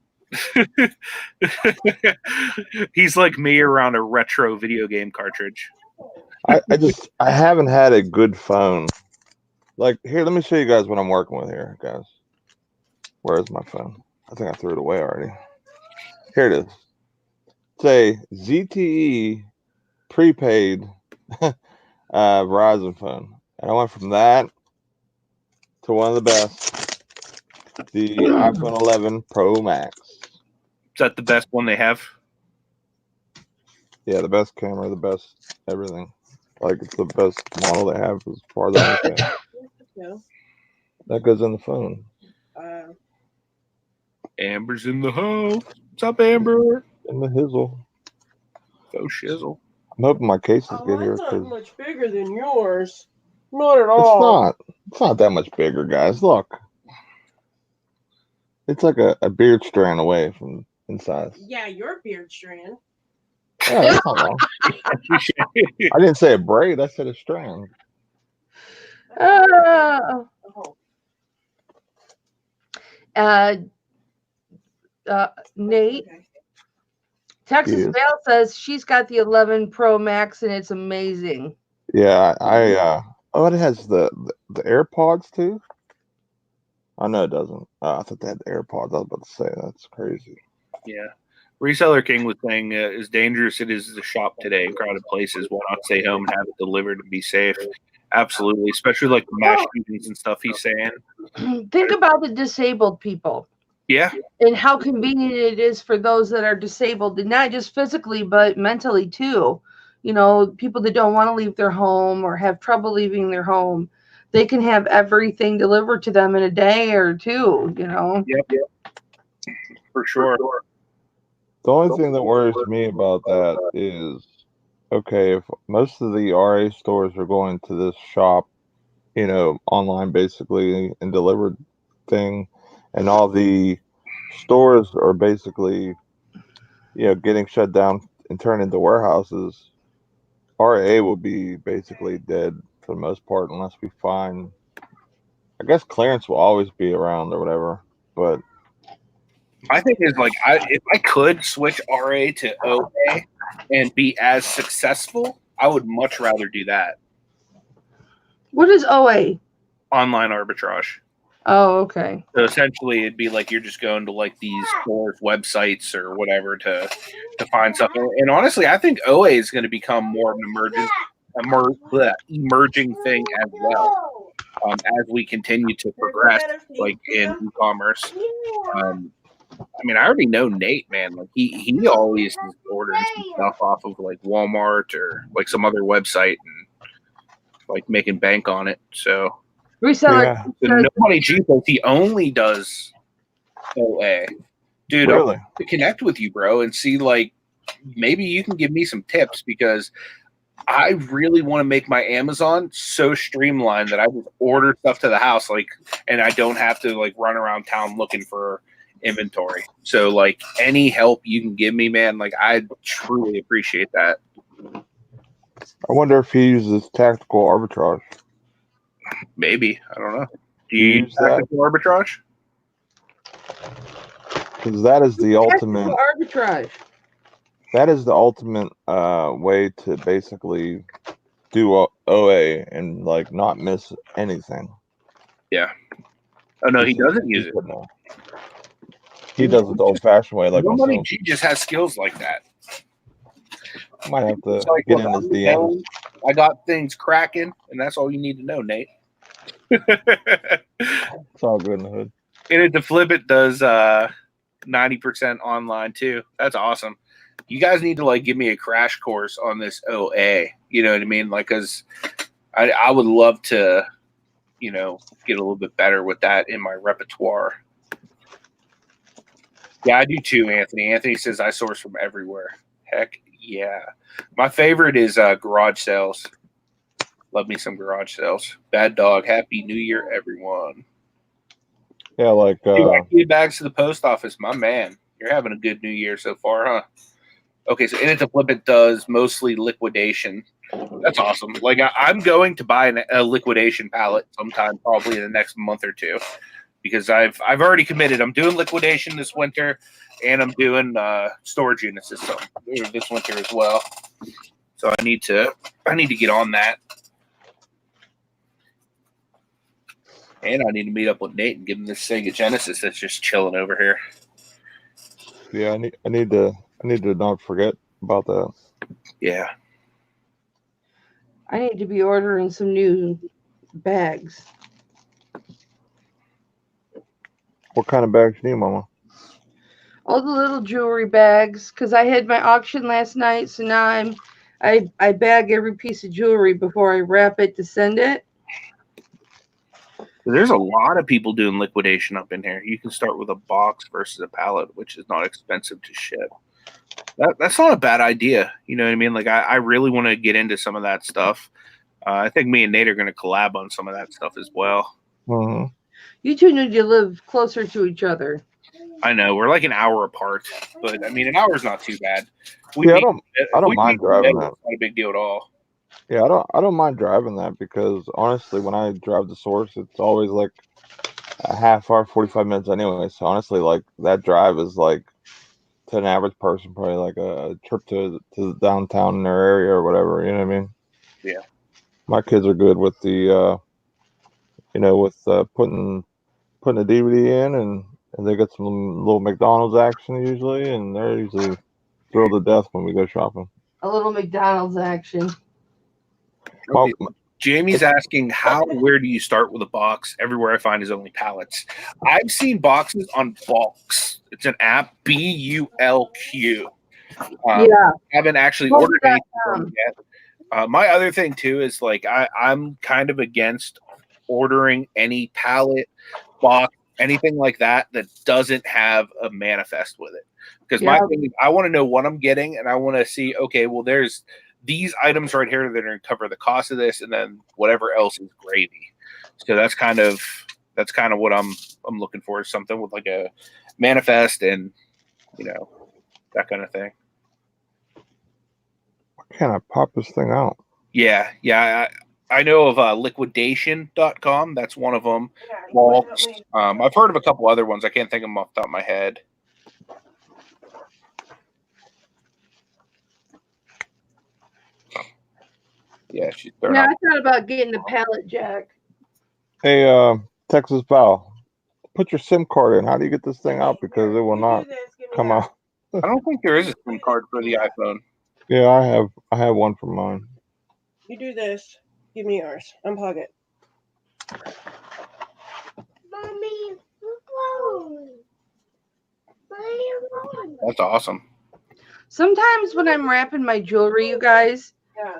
He's like me around a retro video game cartridge. I haven't had a good phone. Like, here, let me show you guys what I'm working with here, guys. Where's my phone? I think I threw it away already. Here it is. It's a ZTE prepaid Verizon phone. And I went from that to one of the best, the iPhone 11 Pro Max. Is that the best one they have? Yeah, the best camera, the best everything. Like, it's the best model they have as far as I understand. That goes in the phone. Amber's in the house. What's up, Amber? In the hizzle. Oh, shizzle. I'm hoping my cases get here. Mine's not much bigger than yours. Not at all. It's not. It's not that much bigger, guys. Look. It's like a beard strand away from in size. Yeah, your beard strand. Yeah, that's not wrong. I didn't say a braid. I said a strand. Oh. Nate, Okay. Texas Yes. Vale says she's got the 11 Pro Max and it's amazing. Yeah, oh, it has the AirPods too. Oh no, it doesn't. I thought they had the AirPods. I was about to say that's crazy. Yeah. Reseller King was saying, as dangerous it is to shop today in crowded places, why not stay home and have it delivered and be safe? Absolutely, especially like the mass shootings and stuff he's saying. Think about the disabled people. Yeah. And how convenient it is for those that are disabled, and not just physically, but mentally too. You know, people that don't want to leave their home or have trouble leaving their home, they can have everything delivered to them in a day or two, you know? Yep. For sure. The only thing that worries me about that is, okay, if most of the RA stores are going to this shop, you know, online basically and delivered thing, and all the stores are basically, you know, getting shut down and turned into warehouses, RA will be basically dead for the most part unless we find, I guess clearance will always be around or whatever, but My thing is, like, if I could switch RA to OA and be as successful, I would much rather do that. What is OA? Online arbitrage. Oh, okay. So essentially, it'd be like you're just going to like these stores, websites, or whatever to find something. And honestly, I think OA is going to become more of an emerging thing as well as we continue to progress, like in e-commerce. I mean, I already know Nate, man. Like he always is ordering some stuff off of like Walmart or like some other website and like making bank on it. So Reseller. yeah. so nobody Jesus, he only does OA. Dude, I Really? want to connect with you, bro, and see like maybe you can give me some tips because I really want to make my Amazon so streamlined that I just order stuff to the house, like, and I don't have to like run around town looking for inventory. So like any help you can give me, man, like I truly appreciate that. I wonder if he uses tactical arbitrage. Maybe. I don't know. Do you use that? tactical arbitrage? Because that is the ultimate arbitrage. That is the ultimate way to basically do OA and like not miss anything. Yeah. Oh no, he doesn't use it. No. He does it the old-fashioned way, like Nobody myself. G just has skills like that. Might have to like, get look, in his DMs. I got things cracking, and that's all you need to know, Nate. It's all good in the hood. And to flip it does 90% online too. That's awesome. You guys need to like give me a crash course on this OA. You know what I mean? Like, cause I would love to, you know, get a little bit better with that in my repertoire. Yeah, I do too, Anthony. Anthony says I source from everywhere. Heck yeah. My favorite is garage sales. Love me some garage sales. Bad dog. Happy New Year, everyone. Yeah, like Key bags to the post office, my man. You're having a good New Year so far, huh? Okay, so In It to Flip It does mostly liquidation. That's awesome. Like I'm going to buy a liquidation pallet sometime, probably in the next month or two, because I've already committed. I'm doing liquidation this winter, and I'm doing storage units this winter as well. So I need to get on that, and I need to meet up with Nate and give him this Sega Genesis that's just chilling over here. Yeah, I need to not forget about that. Yeah. I need to be ordering some new bags. What kind of bags do you need, Mama? All the little jewelry bags, because I had my auction last night, so now I bag every piece of jewelry before I wrap it to send it. There's a lot of people doing liquidation up in here. You can start with a box versus a pallet, which is not expensive to ship. That's not a bad idea. You know what I mean? Like I really want to get into some of that stuff. I think me and Nate are going to collab on some of that stuff as well. Mm-hmm. You two need to live closer to each other. I know we're like an hour apart, but I mean an hour's not too bad. Yeah, I don't mind driving that. It's not a big deal at all. Yeah, I don't mind driving that because honestly, when I drive the source, it's always like a half hour, 45 minutes anyway. So honestly, like that drive is like to an average person probably like a trip to the downtown in their area or whatever. You know what I mean? Yeah. My kids are good with the putting a DVD in and they get some little McDonald's action usually, and they're usually thrilled to death when we go shopping. A little McDonald's action. Okay. Jamie's asking where do you start with a box? Everywhere I find is only pallets. I've seen boxes on Bulks. It's an app, BULQ. I haven't actually ordered anything yet. My other thing too is like I'm kind of against ordering any pallet, box, anything like that doesn't have a manifest with it. Because my thing is I want to know what I'm getting, and I want to see, okay, well, there's these items right here that are going to cover the cost of this, and then whatever else is gravy. So that's kind of what I'm looking for, is something with like a manifest and that kind of thing. Why can't I pop this thing out? Yeah. I know of liquidation.com. That's one of them. Walks. I've heard of a couple other ones. I can't think of them off the top of my head. Yeah, I thought about getting a pallet jack. Hey, Texas Val, put your SIM card in. How do you get this thing out? Because it will not come out. I don't think there is a SIM card for the iPhone. Yeah, I have one for mine. You do this. Give me yours. Unplug it. Mommy, that's awesome. Sometimes when I'm wrapping my jewelry, you guys,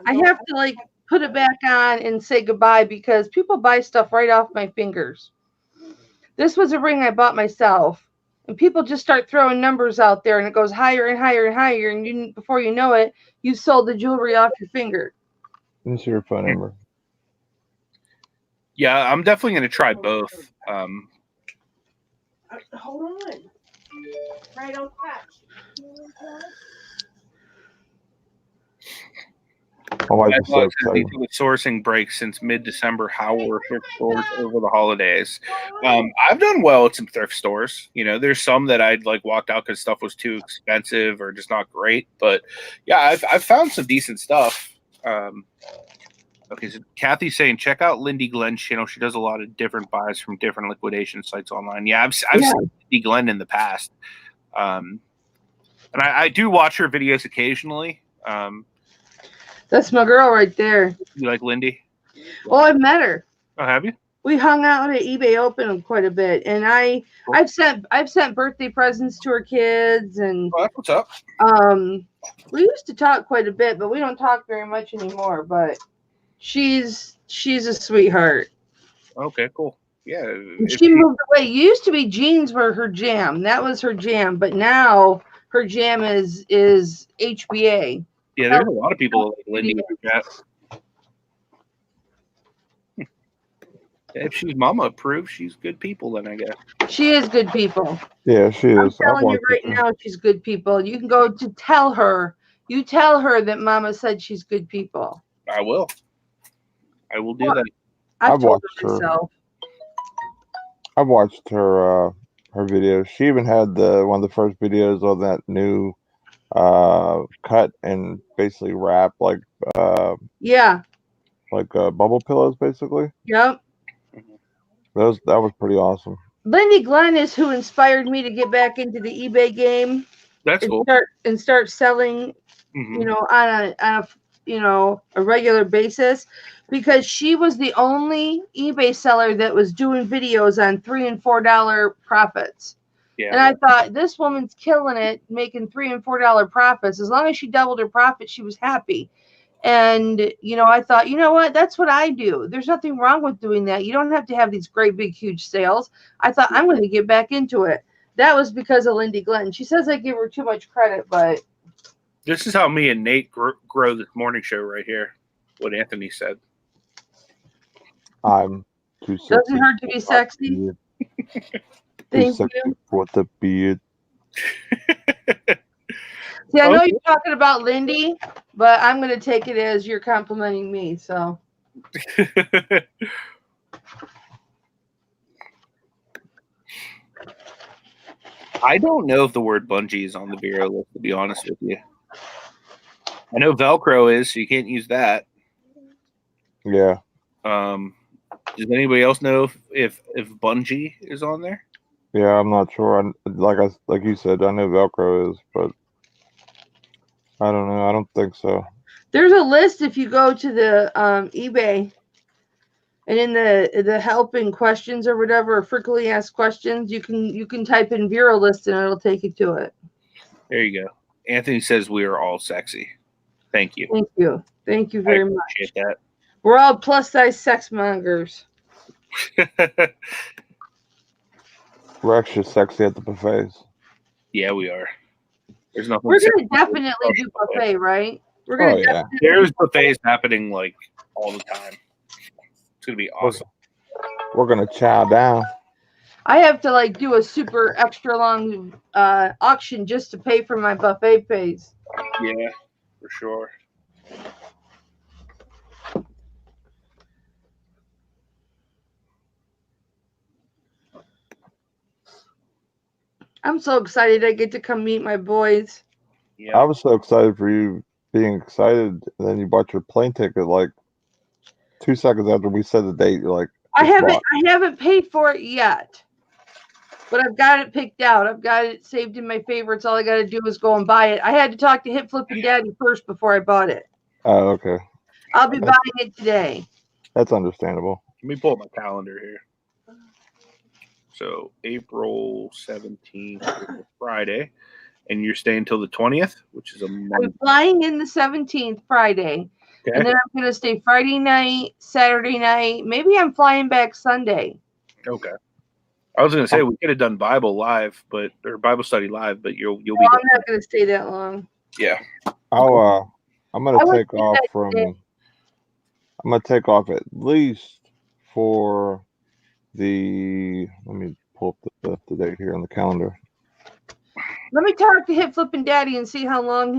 I have to like put it back on and say goodbye because people buy stuff right off my fingers. This was a ring I bought myself, and people just start throwing numbers out there, and it goes higher and higher and higher, and before you know it, you sold the jewelry off your finger. Let me see your phone number. Yeah, I'm definitely going to try both. Hold on. Right on touch. The sourcing break since mid-December. How were thrift stores over the holidays? I've done well at some thrift stores. There's some that I'd like walked out because stuff was too expensive or just not great. But yeah, I've found some decent stuff. Okay, so Kathy's saying check out Lindy Glenn's channel. She does a lot of different buys from different liquidation sites online. Yeah, I've seen Lindy Glenn in the past, and I do watch her videos occasionally. That's my girl right there. You like Lindy? Well, I've met her. Oh, have you? We hung out at eBay Open quite a bit, and I've sent birthday presents to her kids, and that's what's up. We used to talk quite a bit, but we don't talk very much anymore. But she's a sweetheart. Okay, cool. Yeah. She moved away. Used to be jeans were her jam. That was her jam, but now her jam is HBA. Yeah, there's a lot of people like Lindy like that. If she's mama approved, she's good people then, I guess. She is good people. Yeah, she is. I'm telling you right now, she's good people. You can go to tell her. You tell her that mama said she's good people. I will. I will do that. I've told her myself. I've watched her videos. She even had one of the first videos of that new cut and basically wrap like bubble pillows basically. Yep. That was pretty awesome. Lindy Glenn is who inspired me to get back into the eBay game. That's cool. Start selling, on a regular basis, because she was the only eBay seller that was doing videos on $3 and $4 profits. Yeah. And I thought, this woman's killing it, making $3 and $4 profits. As long as she doubled her profit, she was happy. And, I thought, you know what? That's what I do. There's nothing wrong with doing that. You don't have to have these great, big, huge sales. I thought, I'm going to get back into it. That was because of Lindy Glenn. She says I give her too much credit, but this is how me and Nate grow this morning show right here. What Anthony said. I'm too sexy. Doesn't hurt to be sexy. Too Thank sexy you. for the beard. See, I know you're talking about Lindy, but I'm going to take it as you're complimenting me. So. I don't know if the word bungee is on the bureau list, to be honest with you. I know Velcro is, so you can't use that. Yeah. Does anybody else know if bungee is on there? Yeah, I'm not sure. Like you said, I know Velcro is, but I don't know. I don't think so. There's a list if you go to the eBay, and in the help and questions or whatever, or frequently asked questions, you can type in bureau list and it'll take you to it. There you go. Anthony says we are all sexy. Thank you. Thank you. Thank you very much. Appreciate that. We're all plus size sex mongers. We're extra sexy at the buffets. Yeah, we are. There's nothing. We're gonna definitely do buffet, right? We're gonna. Yeah. There's buffets happening like all the time. It's gonna be awesome. We're gonna chow down. I have to like do a super extra long auction just to pay for my buffet pays. Yeah, for sure. I'm so excited I get to come meet my boys. Yeah. I was so excited for you being excited, and then you bought your plane ticket like 2 seconds after we said the date. You're like, I haven't paid for it yet, but I've got it picked out. I've got it saved in my favorites. All I got to do is go and buy it. I had to talk to Hip Flippin' Daddy first before I bought it. Oh, okay. I'll be buying it today. That's understandable. Let me pull up my calendar here. So April 17th, Friday, and you're staying till the 20th, which is a Monday. I'm flying in the 17th Friday, Okay. and then I'm going to stay Friday night, Saturday night. Maybe I'm flying back Sunday. Okay. I was going to say we could have done Bible study live, but you'll be. I'm not going to stay that long. Yeah. I'm gonna take off I'm gonna take off at least for the. Let me pull up the date here on the calendar. Let me talk to Hip Flippin' Daddy and see how long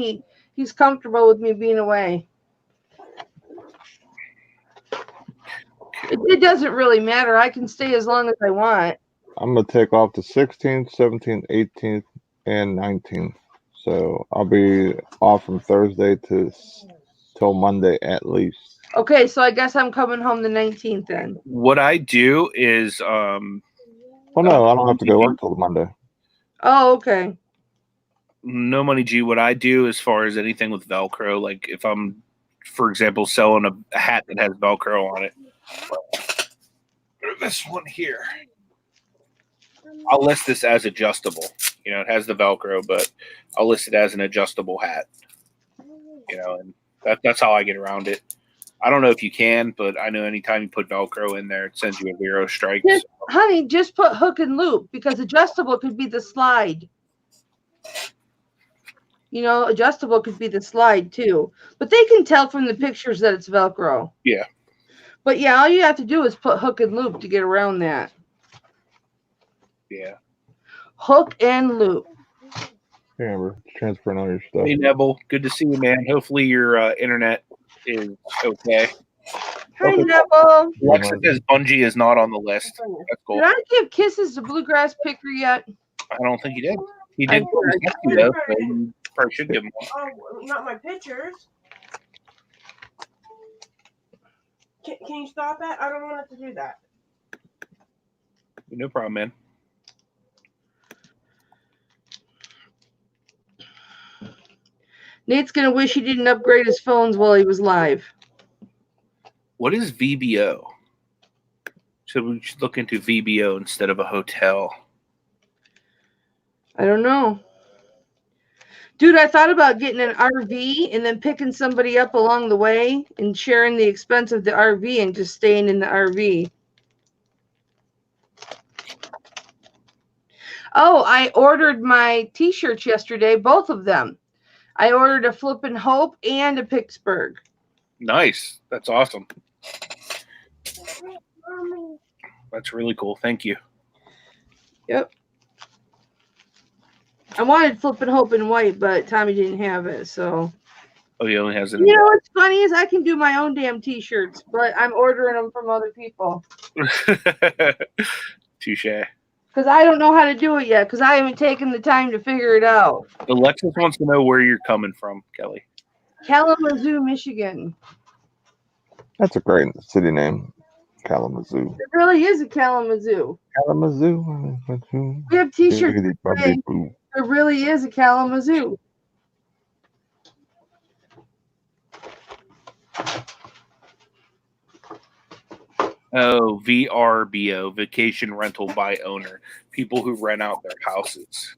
he's comfortable with me being away. It doesn't really matter. I can stay as long as I want. I'm gonna take off the 16th, 17th, 18th, and 19th. So I'll be off from Thursday till Monday at least. Okay, so I guess I'm coming home the 19th then. What I do is Well, no, I don't have to go work till the Monday. Oh, okay. No money G. What I do as far as anything with Velcro, like if I'm, for example, selling a hat that has Velcro on it, this one here, I'll list this as adjustable. You know, it has the Velcro, but I'll list it as an adjustable hat. You know, and that's how I get around it. I don't know if you can, but I know anytime you put Velcro in there, it sends you a zero strike. Just, honey, just put hook and loop, because adjustable could be the slide. You know, adjustable could be the slide too. But they can tell from the pictures that it's Velcro. Yeah. But yeah, all you have to do is put hook and loop to get around that. Yeah. Hook and loop. Remember, transferring all your stuff. Hey, Neville. Good to see you, man. Hopefully your internet is okay. Hi, Neville. Alexa says Bungie is not on the list. That's cool. Did I give kisses to Bluegrass Picker yet? I don't think he did. He did. Though, so you probably should give him one. Oh, not my pictures. Can you stop that? I don't want it to do that. No problem, man. Nate's going to wish he didn't upgrade his phones while he was live. What is VBO? So we should look into VBO instead of a hotel. I don't know. Dude, I thought about getting an RV and then picking somebody up along the way and sharing the expense of the RV and just staying in the RV. Oh, I ordered my t-shirts yesterday, both of them. I ordered a Flippin' Hope and a Picksburgh. Nice. That's awesome. That's really cool. Thank you. Yep. I wanted Flip and Hope in white, but Tommy didn't have it, so. Oh, he only has it. You know what's funny is I can do my own damn t-shirts, but I'm ordering them from other people. Touche. Because I don't know how to do it yet, because I haven't taken the time to figure it out. Alexis wants to know where you're coming from, Kelly. Kalamazoo, Michigan. That's a great city name, Kalamazoo. It really is a Kalamazoo. Kalamazoo. We have t-shirts that say it really is a Kalamazoo. Oh, VRBO, vacation rental by owner. People who rent out their houses.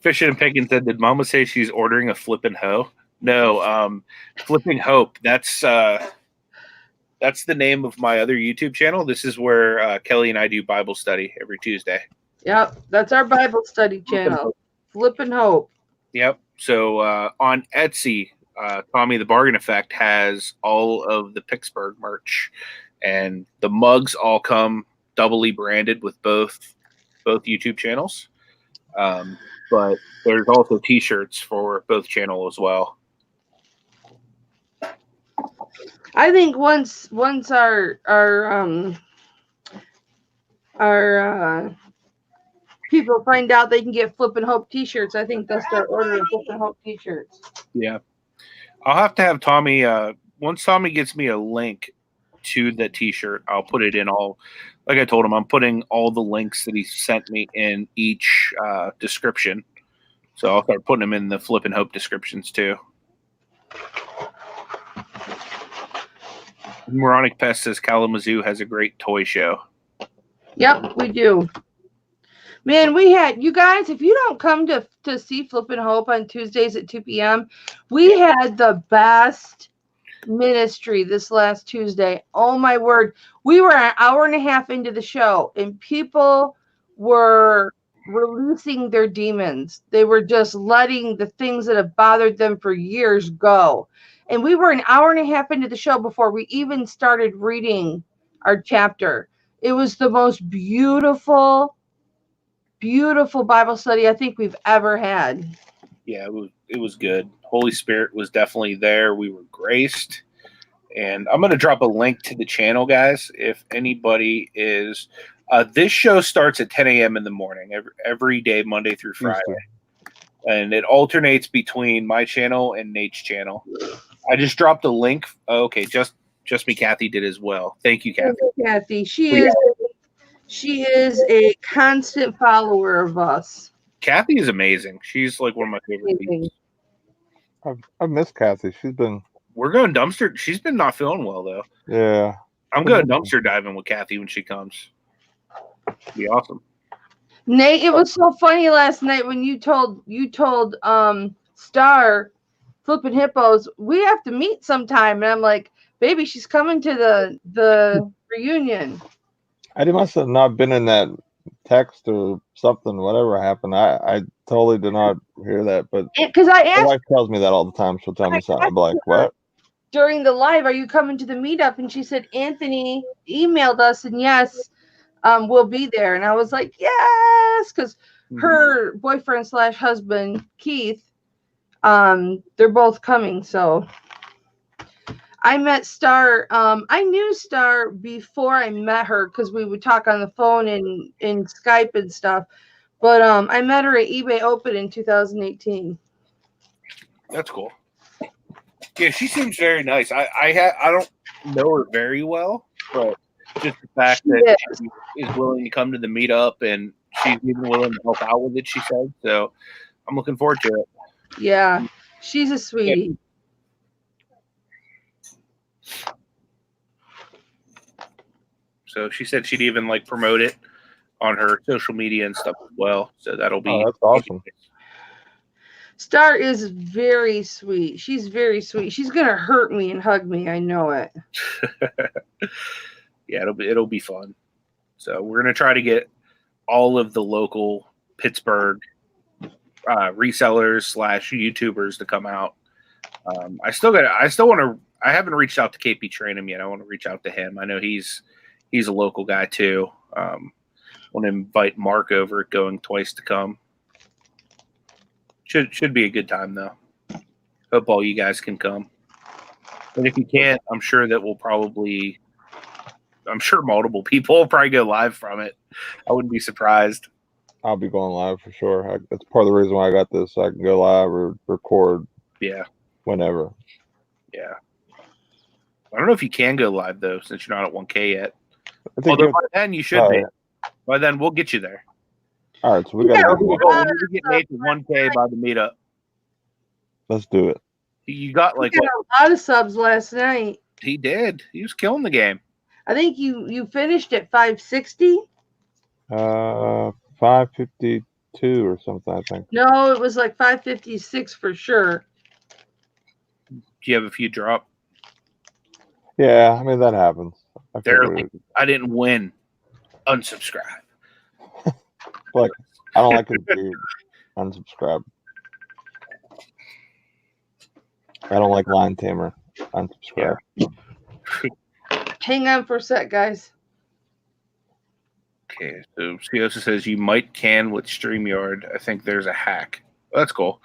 Fishing and Picking said, did Mama say she's ordering a flippin' hoe? No, Flipping Hope. That's the name of my other YouTube channel. This is where Kelly and I do Bible study every Tuesday. Yep, that's our Bible study channel. Flippin' Hope. Yep. So on Etsy, Tommy the Bargain Effect has all of the Picksburgh merch, and the mugs all come doubly branded with both YouTube channels. But there's also T-shirts for both channels as well. I think once our people find out they can get Flippin' Hope t-shirts, I think they'll start ordering Flippin' Hope t-shirts. Yeah. I'll have to have Tommy, once Tommy gets me a link to the t-shirt, I'll put it in like I told him, I'm putting all the links that he sent me in each description. So I'll start putting them in the Flippin' Hope descriptions too. Moronic Pest says Kalamazoo has a great toy show. Yep, we do. Man, we had, you guys, if you don't come to see Flippin' Hope on Tuesdays at 2 p.m., we had the best ministry this last Tuesday. Oh, my word. We were an hour and a half into the show, and people were releasing their demons. They were just letting the things that have bothered them for years go. And we were an hour and a half into the show before we even started reading our chapter. It was the most beautiful Bible study I think we've ever had. Yeah, it was good. Holy Spirit was definitely there. We were graced. And I'm going to drop a link to the channel, guys. If anybody is, this show starts at 10 a.m. in the morning, every day, Monday through Friday. And it alternates between my channel and Nate's channel. I just dropped a link. Oh, okay, just me, Kathy did as well. Thank you, Kathy. Thank you, Kathy. She is a constant follower of us. Kathy is amazing. She's like one of my favorite people. I've missed Kathy. We're going dumpster. She's been not feeling well though. Yeah. I'm going dumpster diving with Kathy when she comes. It'd be awesome. Nate, it was so funny last night when you told Star Flippin' Hippos, we have to meet sometime. And I'm like, baby, she's coming to the reunion. I must have not been in that text or something, whatever happened. I totally did not hear that, but because I asked, my wife tells me that all the time. She'll tell me something. I'm like, what? During the live, are you coming to the meetup? And she said, Anthony emailed us, and yes, we'll be there. And I was like, yes, because her boyfriend / husband, Keith, they're both coming. So I met Star. I knew Star before I met her because we would talk on the phone and in Skype and stuff. But I met her at eBay Open in 2018. That's cool. Yeah, she seems very nice. I don't know her very well, but just the fact that she is willing to come to the meetup and she's even willing to help out with it, she said. So I'm looking forward to it. Yeah, she's a sweetie. So she said she'd even like promote it on her social media and stuff as well. So that'll be that's awesome. Star is very sweet. She's very sweet. She's gonna hurt me and hug me. I know it. Yeah, it'll be fun. So we're gonna try to get all of the local Pittsburgh resellers / YouTubers to come out I still want to. I haven't reached out to KP Trainham yet. I want to reach out to him. I know he's a local guy too. Want to invite Mark over, going twice to come. Should be a good time though. Hope all you guys can come. And if you can't, I'm sure that I'm sure multiple people will probably go live from it. I wouldn't be surprised. I'll be going live for sure. That's part of the reason why I got this. So I can go live or record. Yeah. Whenever. Yeah. I don't know if you can go live though, since you're not at 1K yet. Although by then you should be. By then we'll get you there. All right, so we got to get Nate to 1K by the meetup. Let's do it. You got like a lot of subs last night. He did. He was killing the game. I think you finished at 560. 552 or something, I think. No, it was like 556 for sure. Do you have a few drop? Yeah, I mean that happens. I didn't win. Unsubscribe. Like I don't like his beard. Unsubscribe. I don't like Line Tamer. Unsubscribe. Yeah. Hang on for a sec, guys. Okay, so Siosa says you might can with StreamYard. I think there's a hack. Well, that's cool.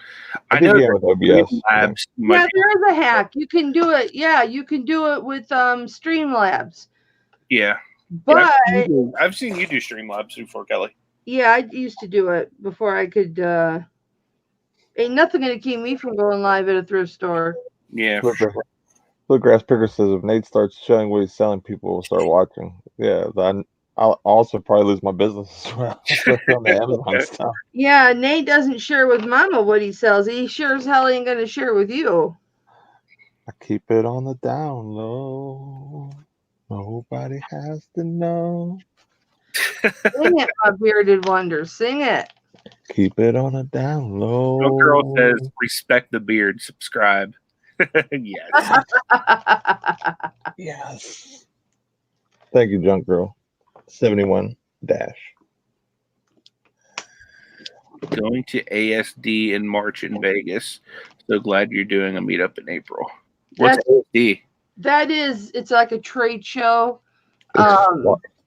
I know with OBS. Labs yeah, there is a hack. You can do it. Yeah, you can do it with Streamlabs. Yeah. But I've seen you do Streamlabs before, Kelly. Yeah, I used to do it before I could. Ain't nothing gonna keep me from going live at a thrift store. Yeah. Bluegrass Picker says if Nate starts showing what he's selling, people will start watching. Yeah, then I'll also probably lose my business as well. On the Amazon stuff. Yeah, Nate doesn't share with Mama what he sells. He sure as hell ain't gonna share with you. I keep it on the down low. Nobody has to know. Sing it, my bearded wonder. Sing it. Keep it on a down low. No girl says respect the beard. Subscribe. Yes. Yes. Thank you, Junk Girl. 71 dash. Going to ASD in March in Vegas. So glad you're doing a meetup in April. What's ASD? It's like a trade show.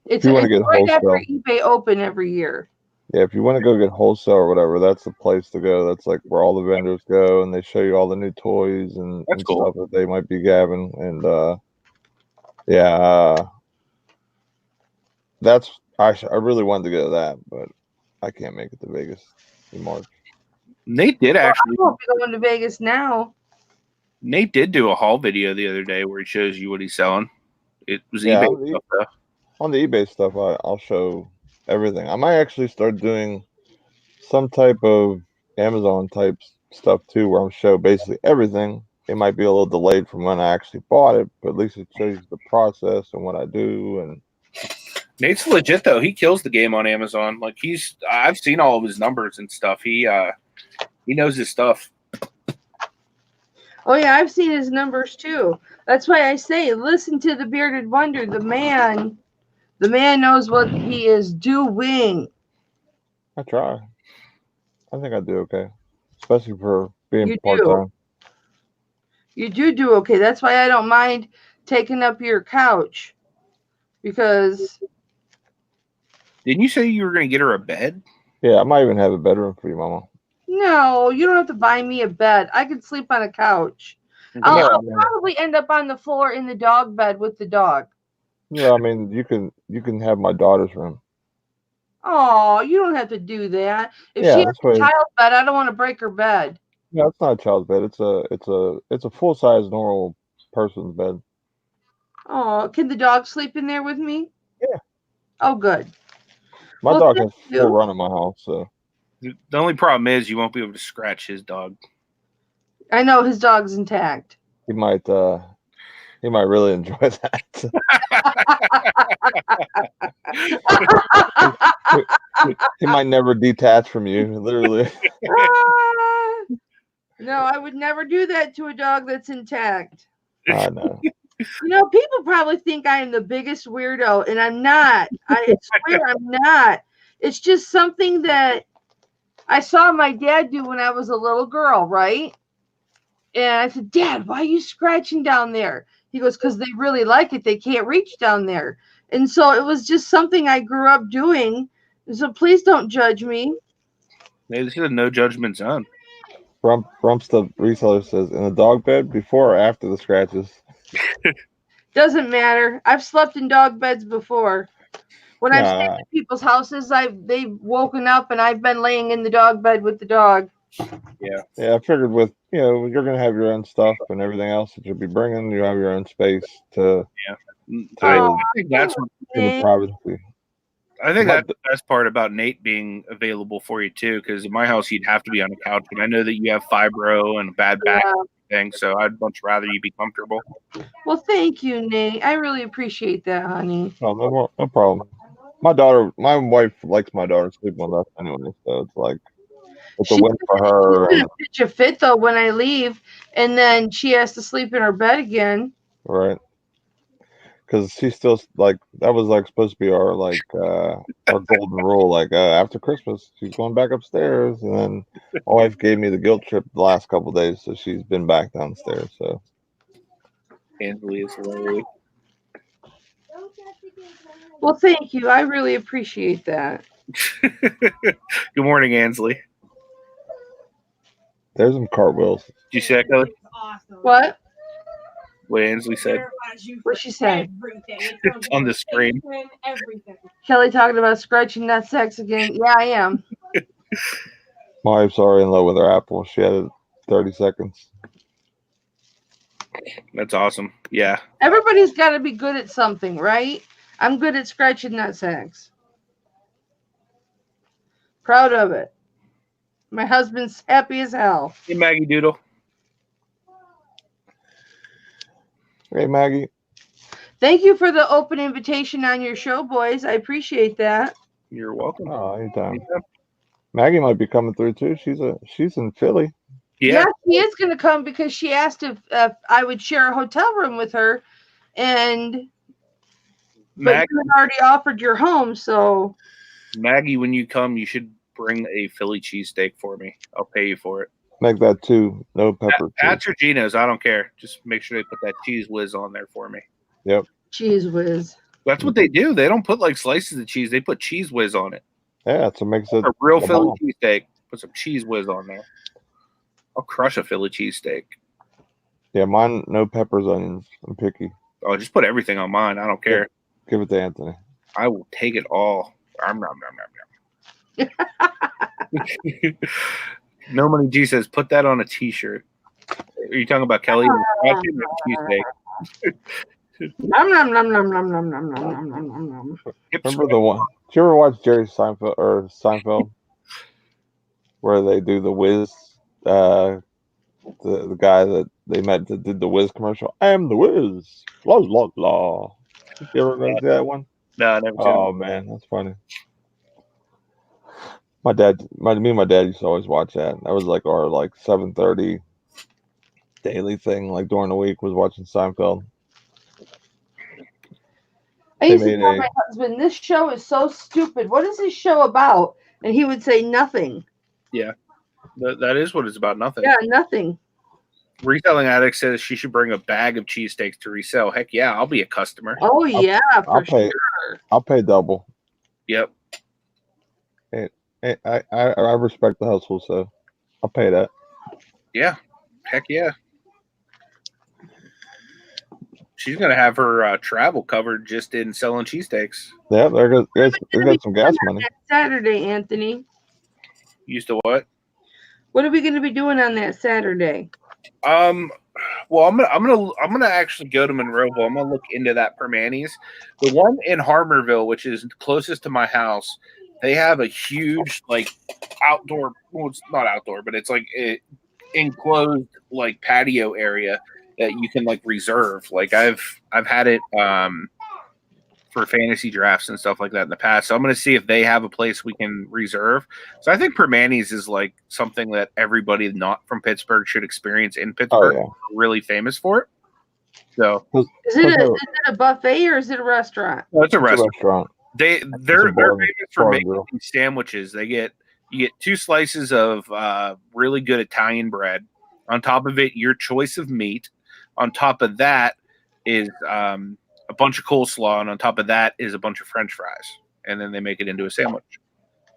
It's right after eBay Open every year. Yeah, if you want to go get wholesale or whatever, that's the place to go. That's like where all the vendors go, and they show you all the new toys and stuff that they might be gabbing. And that's I really wanted to go to that, but I can't make it to Vegas in March. Nate did actually. I won't be going to Vegas now. Nate did do a haul video the other day where he shows you what he's selling. It was eBay stuff, though. On the eBay stuff, I'll show everything. I might actually start doing some type of Amazon type stuff too, where I'm show basically everything. It might be a little delayed from when I actually bought it, but at least it shows you the process and what I do. And Nate's legit though. He kills the game on Amazon. Like I've seen all of his numbers and stuff. He knows his stuff. Oh yeah, I've seen his numbers too. That's why I say listen to the bearded wonder. The man knows what he is doing. I try. I think I do okay, especially for being part-time. You do okay. That's why I don't mind taking up your couch. Because didn't you say you were going to get her a bed? Yeah, I might even have a bedroom for you, Mama. No, you don't have to buy me a bed. I can sleep on a couch. I'll probably end up on the floor in the dog bed with the dog. Yeah, I mean, you can have my daughter's room. Oh, you don't have to do that. If she has a child's bed, I don't want to break her bed. No, it's not a child's bed. It's a full size normal person's bed. Oh, can the dog sleep in there with me? Yeah. Oh, good. My dog has full run in my house, so. The only problem is you won't be able to scratch his dog. I know his dog's intact. He might really enjoy that. He might never detach from you, literally. No, I would never do that to a dog that's intact. I know. People probably think I am the biggest weirdo, and I'm not. I swear I'm not. It's just something that I saw my dad do when I was a little girl, right? And I said, Dad, why are you scratching down there? He goes, because they really like it. They can't reach down there. And so it was just something I grew up doing. So please don't judge me. Maybe this is a no judgment zone. Rumps the reseller says, in the dog bed before or after the scratches? Doesn't matter. I've slept in dog beds before. When I've stayed at people's houses, they've woken up and I've been laying in the dog bed with the dog. Yeah. Yeah, I figured with, you're going to have your own stuff and everything else that you'll be bringing. You have your own space to I think that's what privacy. I think that's the best part about Nate being available for you too, because in my house you'd have to be on the couch, but I know that you have fibro and a bad back thing, so I'd much rather you be comfortable. Well, thank you, Nate. I really appreciate that, honey. No problem. My wife likes my daughter sleeping with us anyway, so it's like it's a win for her. She's gonna pitch a fit though when I leave, and then she has to sleep in her bed again. Right. Because she's still like that was like supposed to be our golden rule. Like after Christmas, she's going back upstairs, and then my wife gave me the guilt trip the last couple of days, so she's been back downstairs. So Ansley is hilarious. Well, thank you. I really appreciate that. Good morning, Ansley. There's some cartwheels. Did you see that, Kelly? Awesome. What? What Ansley said. What she said? It's on the screen. Everything. Kelly talking about scratching nut sex again. Yeah, I am. My wife's already in love with her apple. She had it 30 seconds. That's awesome. Yeah. Everybody's got to be good at something, right? I'm good at scratching nut sacks. Proud of it. My husband's happy as hell. Hey, Maggie Doodle. Hey, Maggie. Thank you for the open invitation on your show, boys. I appreciate that. You're welcome. Oh, anytime. Maggie might be coming through too. She's in Philly. Yeah, she is going to come because she asked if I would share a hotel room with her, but you had already offered your home, so. Maggie, when you come, you should bring a Philly cheesesteak for me. I'll pay you for it. Make that too. No pepper. Pat's or Gino's, I don't care. Just make sure they put that cheese whiz on there for me. Yep. Cheese whiz. That's what they do. They don't put like slices of cheese. They put cheese whiz on it. Yeah, so it makes it a real Philly cheesesteak. Put some cheese whiz on there. I'll crush a Philly cheesesteak. Yeah, mine no peppers, onions. I'm picky. Oh, just put everything on mine. I don't care. Give it to Anthony. I will take it all. No Money G says, put that on a t-shirt. Are you talking about Kelly? Cheesesteak. Remember the one? Did you ever watch Jerry Seinfeld? Where they do the Wiz, the guy that they met that did the Wiz commercial. I am the Wiz. La la la. You ever remember that one? No, I never. Oh man, that's funny. Me and my dad used to always watch that. That was like our 7:30 daily thing. Like during the week was watching Seinfeld. I used to tell my husband, this show is so stupid. What is this show about? And he would say nothing. Yeah, that is what it's about. Nothing. Yeah, nothing. Reselling Addict says she should bring a bag of cheesesteaks to resell. Heck yeah, I'll be a customer. Oh yeah, for sure. I'll pay double. Yep. I respect the hustle, so I'll pay that. Yeah. Heck yeah. She's gonna have her travel covered just in selling cheesesteaks. Yeah, there goes some gas money. Saturday, Anthony. Used to what? What are we going to be doing on that Saturday? Well, I'm gonna actually go to Monroeville. I'm gonna look into that Permanis. The one in Harmerville, which is closest to my house, they have a huge outdoor. Well, it's not outdoor, but it's enclosed patio area that you can reserve. I've had it for fantasy drafts and stuff like that in the past. So I'm going to see if they have a place we can reserve. So I think Permanis is something that everybody not from Pittsburgh should experience in Pittsburgh. Oh, yeah. We're really famous for it. So is it a buffet or is it a restaurant? No, it's a restaurant. They're famous for making sandwiches. You get 2 slices of really good Italian bread. On top of it, your choice of meat. On top of that is a bunch of coleslaw, and on top of that is a bunch of French fries, and then they make it into a sandwich.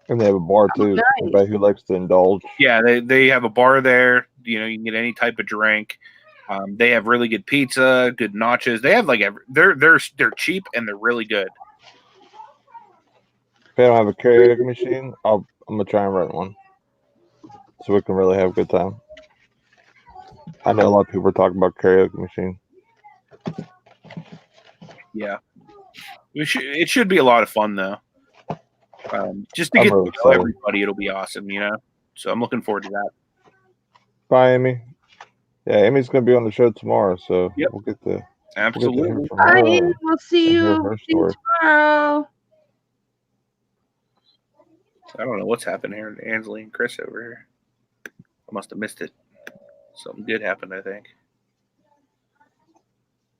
And they have a bar too. nice. Anybody who likes to indulge. Yeah, they have a bar there. You know, you can get any type of drink. They have really good pizza, good nachos. They have like they're cheap and they're really good. If they don't have a karaoke machine, I'm gonna try and rent one, so we can really have a good time. I know a lot of people are talking about karaoke machine. Yeah, it should be a lot of fun though. Just to I'm get really to know excited. everybody, it'll be awesome. You know, so I'm looking forward to that. Bye, Amy. Yeah, Amy's gonna be on the show tomorrow, so Yep. we'll get to hear Absolutely. from Bye. her. We'll see and hear you her story. tomorrow. I don't know what's happened here. Ansley and Chris over here. I must have missed it. Something good happened, I think.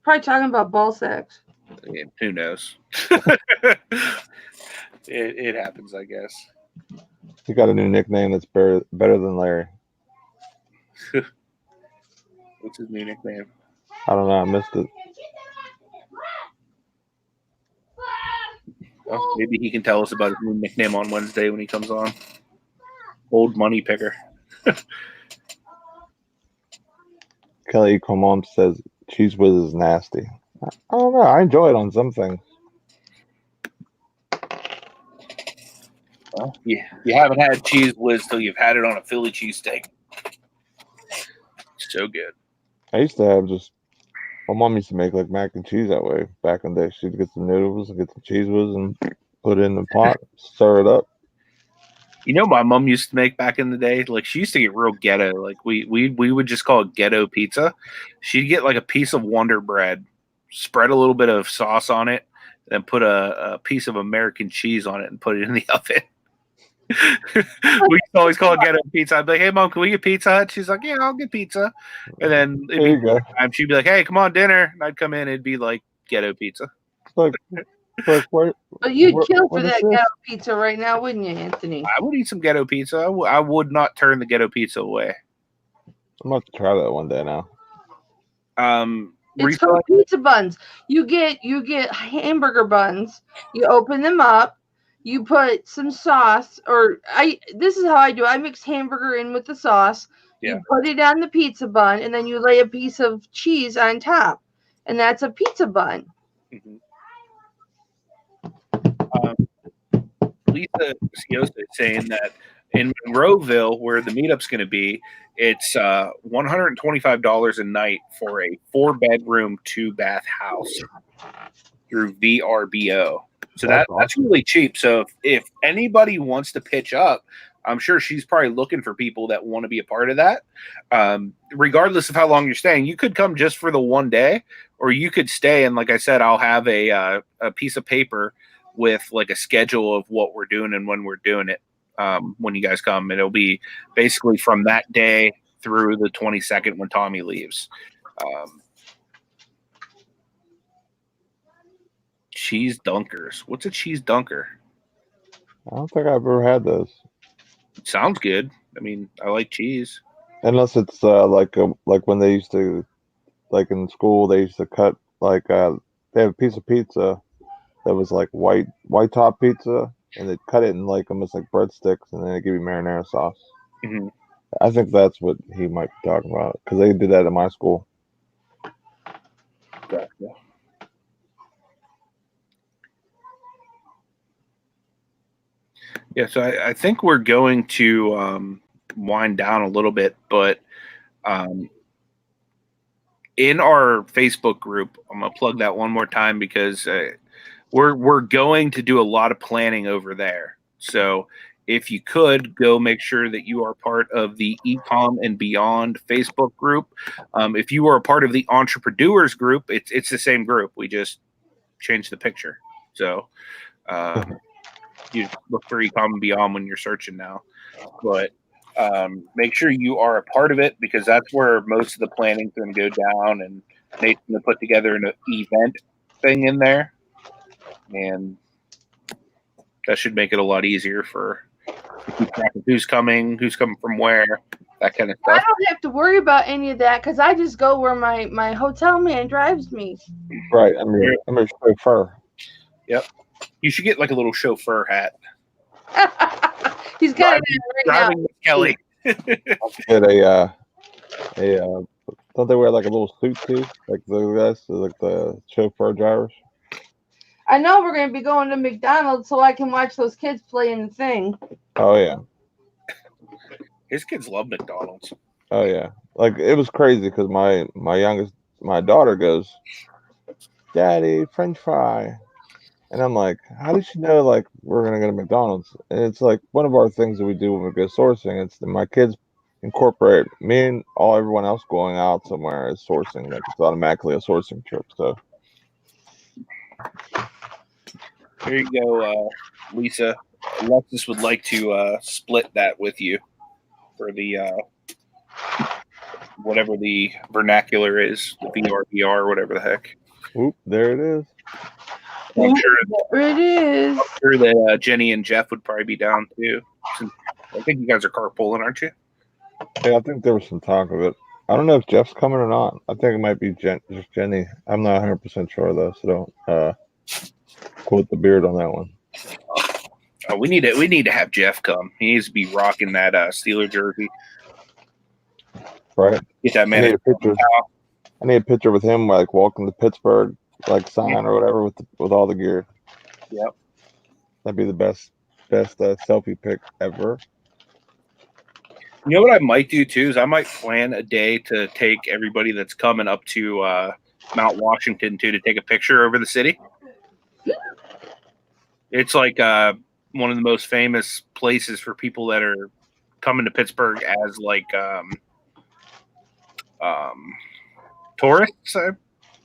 Probably talking about ball sacks. Yeah, who knows? it happens, I guess. He got a new nickname that's better than Larry. What's his new nickname? I don't know. I missed it. Oh, maybe he can tell us about his new nickname on Wednesday when he comes on. Old Money Picker. Kelly Comom says Cheese Whiz is nasty. I don't know. I enjoy it on some things. Well, you haven't had Cheese Whiz till you've had it on a Philly cheesesteak. So good. I used to have my mom used to make like mac and cheese that way back in the day. She'd get some noodles and get some Cheese Whiz and put it in the pot, stir it up. You know, my mom used to make back in the day. Like she used to get real ghetto. Like we would just call it ghetto pizza. She'd get like a piece of Wonder Bread, spread a little bit of sauce on it, then put a piece of American cheese on it and put it in the oven. We used to always call it ghetto pizza. I'd be like, "Hey, Mom, can we get Pizza Hut?" She's like, "Yeah, I'll get pizza." And then There you go. she'd be like, "Hey, come on, dinner." And I'd come in. It'd be like ghetto pizza. Like where? But you'd kill for what is that this? ghetto pizza right now, wouldn't you, Anthony? I would eat some ghetto pizza. I would not turn the ghetto pizza away. I'm gonna have to try that one day now. It's called pizza buns. You get hamburger buns. You open them up. You put some sauce, this is how I do it. I mix hamburger in with the sauce. Yeah. You put it on the pizza bun, and then you lay a piece of cheese on top, and that's a pizza bun. Mm-hmm. Lisa Sciosa is saying that in Monroeville, where the meetup's going to be, it's $125 a night for a 4-bedroom, 2-bath house through VRBO. So that's really cheap. So if anybody wants to pitch up, I'm sure she's probably looking for people that want to be a part of that. Regardless of how long you're staying, you could come just for the one day, or you could stay. And like I said, I'll have a piece of paper with like a schedule of what we're doing and when we're doing it. When you guys come, and it'll be basically from that day through the 22nd when Tommy leaves. Cheese dunkers. What's a cheese dunker? I don't think I've ever had those. Sounds good. I mean, I like cheese. Unless it's like when they used to, like in school, they used to cut like they have a piece of pizza that was like white top pizza, and they'd cut it in like almost like breadsticks, and then they give you marinara sauce. Mm-hmm. I think that's what he might be talking about, because they did that at my school. Gotcha. Yeah, so I think we're going to wind down a little bit, but in our Facebook group, I'm gonna plug that one more time because we're going to do a lot of planning over there. So if you could go make sure that you are part of the ECOM and Beyond Facebook group. If you are a part of the Entrepreneurs group, it's the same group. We just changed the picture. So you look for ECOM and Beyond when you're searching now. But make sure you are a part of it, because that's where most of the planning is going to go down, and Nate's going to put together an event thing in there, and that should make it a lot easier for to keep track of who's coming from where, that kind of I stuff. don't have to worry about any of that because I just go where my hotel man drives me. Right. I'm a chauffeur. Yep. You should get like a little chauffeur hat. He's got it right now. Driving with Kelly. Get a don't they wear like a little suit too? Like those guys, like the chauffeur drivers? I know we're going to be going to McDonald's so I can watch those kids play in the thing. Oh yeah. His kids love McDonald's. Oh yeah. Like it was crazy because my daughter goes, "Daddy, French fry," and I'm like, "How did she know like we're gonna go to McDonald's?" And it's like one of our things that we do when we go sourcing. It's that my kids incorporate me and everyone else going out somewhere is sourcing. Like it's automatically a sourcing trip. So Here you go, Lisa. Alexis would like to split that with you for the whatever the vernacular is, the VR, whatever the heck. whoop, there it is. I'm sure, There it is. I'm sure that Jenny and Jeff would probably be down too. Since I think you guys are carpooling, aren't you? Yeah, I think there was some talk of it. I don't know if Jeff's coming or not. I think it might be just Jenny. I'm not 100% sure though, so don't quote the beard on that one. Oh, we need to have Jeff come. He needs to be rocking that Steeler jersey. Right. Get that man. I need a picture with him like walking to Pittsburgh, like sign or whatever with all the gear. Yep. That'd be the best selfie pic ever. You know what I might do too is I might plan a day to take everybody that's coming up to Mount Washington to take a picture over the city. It's like one of the most famous places for people that are coming to Pittsburgh as like tourists, I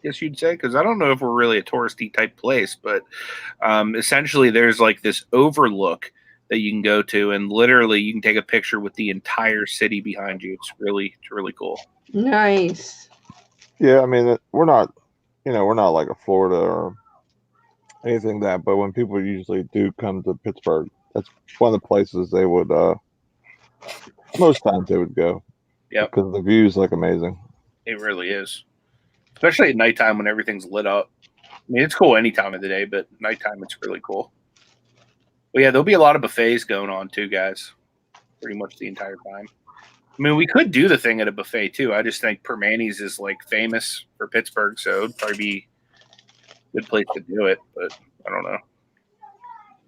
guess you'd say, because I don't know if we're really a touristy type place, but essentially there's like this overlook that you can go to, and literally you can take a picture with the entire city behind you. It's really cool. Nice. Yeah, I mean we're not like a Florida or anything that, but when people usually do come to Pittsburgh, that's one of the places they would most times they would go. Yeah, because the view is like amazing. It really is, especially at nighttime when everything's lit up. I mean, it's cool any time of the day, but nighttime it's really cool. But yeah, there'll be a lot of buffets going on too, guys. Pretty much the entire time. I mean, we could do the thing at a buffet too. I just think Permani's is like famous for Pittsburgh, so it'd probably be a good place to do it. But I don't know.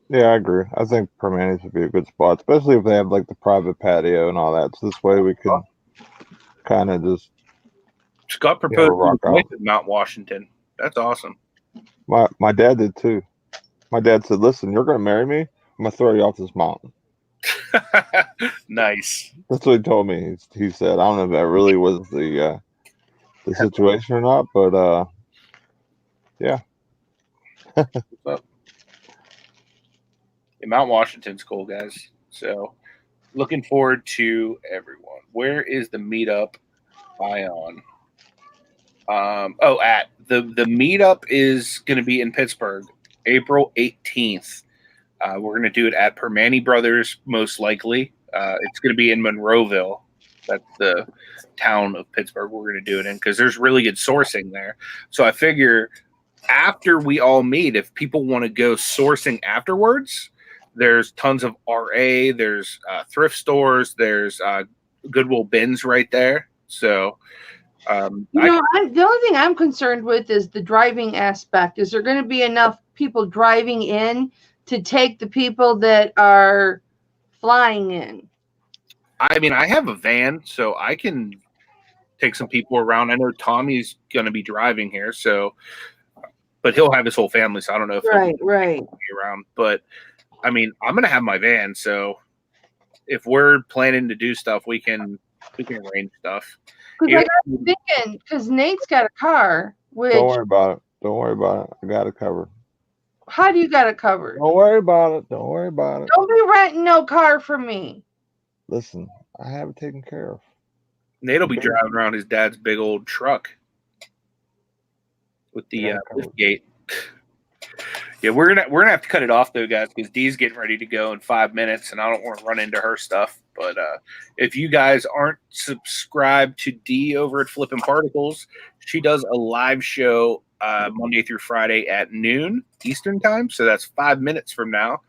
Yeah, I agree. I think Permani's would be a good spot, especially if they have like the private patio and all that. So this way we can kind of just. Scott proposed at Mount Washington. That's awesome. My dad did too. My dad said, "Listen, you're going to marry me. I'm going to throw you off this mountain." Nice. That's what he told me. He said, "I don't know if that really was the situation or not, but yeah." Mount Washington's cool, guys. So looking forward to everyone. Where is the meetup? Ion. At the meetup is going to be in Pittsburgh, April 18th. We're going to do it at Permani Brothers, most likely. It's going to be in Monroeville. That's the town of Pittsburgh we're going to do it in because there's really good sourcing there. So I figure after we all meet, if people want to go sourcing afterwards, there's tons of RA, there's thrift stores, there's Goodwill bins right there. So the only thing I'm concerned with is the driving aspect. Is there going to be enough people driving in to take the people that are flying in? I mean, I have a van, so I can take some people around. I know Tommy's going to be driving here, but he'll have his whole family, so I don't know if he'll be around. But I mean, I'm going to have my van, so if we're planning to do stuff, we can arrange stuff. Because I'm thinking, because Nate's got a car. Don't worry about it. Don't worry about it. I got it covered. How do you got it covered? Don't worry about it. Don't worry about it. Don't be renting no car for me. Listen, I have it taken care of. Nate'll be driving around his dad's big old truck with the lift gate. Yeah, we're gonna have to cut it off though, guys, because Dee's getting ready to go in 5 minutes, and I don't want to run into her stuff. But if you guys aren't subscribed to D over at Flippin' Particles, she does a live show Monday through Friday at noon Eastern time. So that's 5 minutes from now.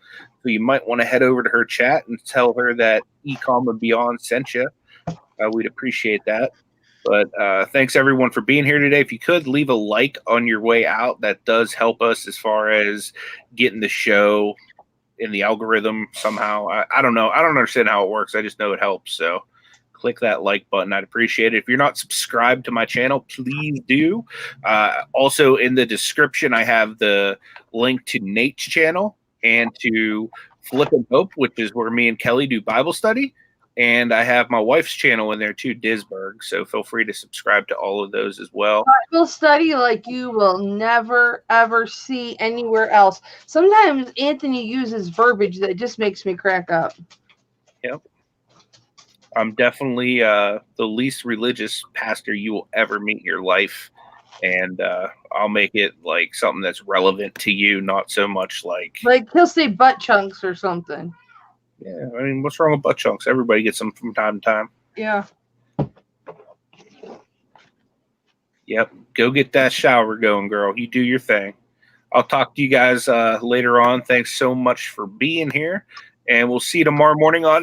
So you might want to head over to her chat and tell her that ECOM and Beyond sent you. We'd appreciate that. But thanks everyone for being here today. If you could leave a like on your way out, that does help us as far as getting the show in the algorithm somehow. I don't know. I don't understand how it works. I just know it helps. So click that like button. I'd appreciate it. If you're not subscribed to my channel, please do. Also in the description, I have the link to Nate's channel and to Flip and Hope, which is where me and Kelly do Bible study. And I have my wife's channel in there too, Disburg. So feel free to subscribe to all of those as well. Bible study like you will never, ever see anywhere else. Sometimes Anthony uses verbiage that just makes me crack up. Yep. I'm definitely the least religious pastor you will ever meet in your life. And I'll make it like something that's relevant to you, not so much like he'll say butt chunks or something. Yeah, I mean, what's wrong with butt chunks? Everybody gets them from time to time. Yeah. Yep. Go get that shower going, girl. You do your thing. I'll talk to you guys later on. Thanks so much for being here. And we'll see you tomorrow morning on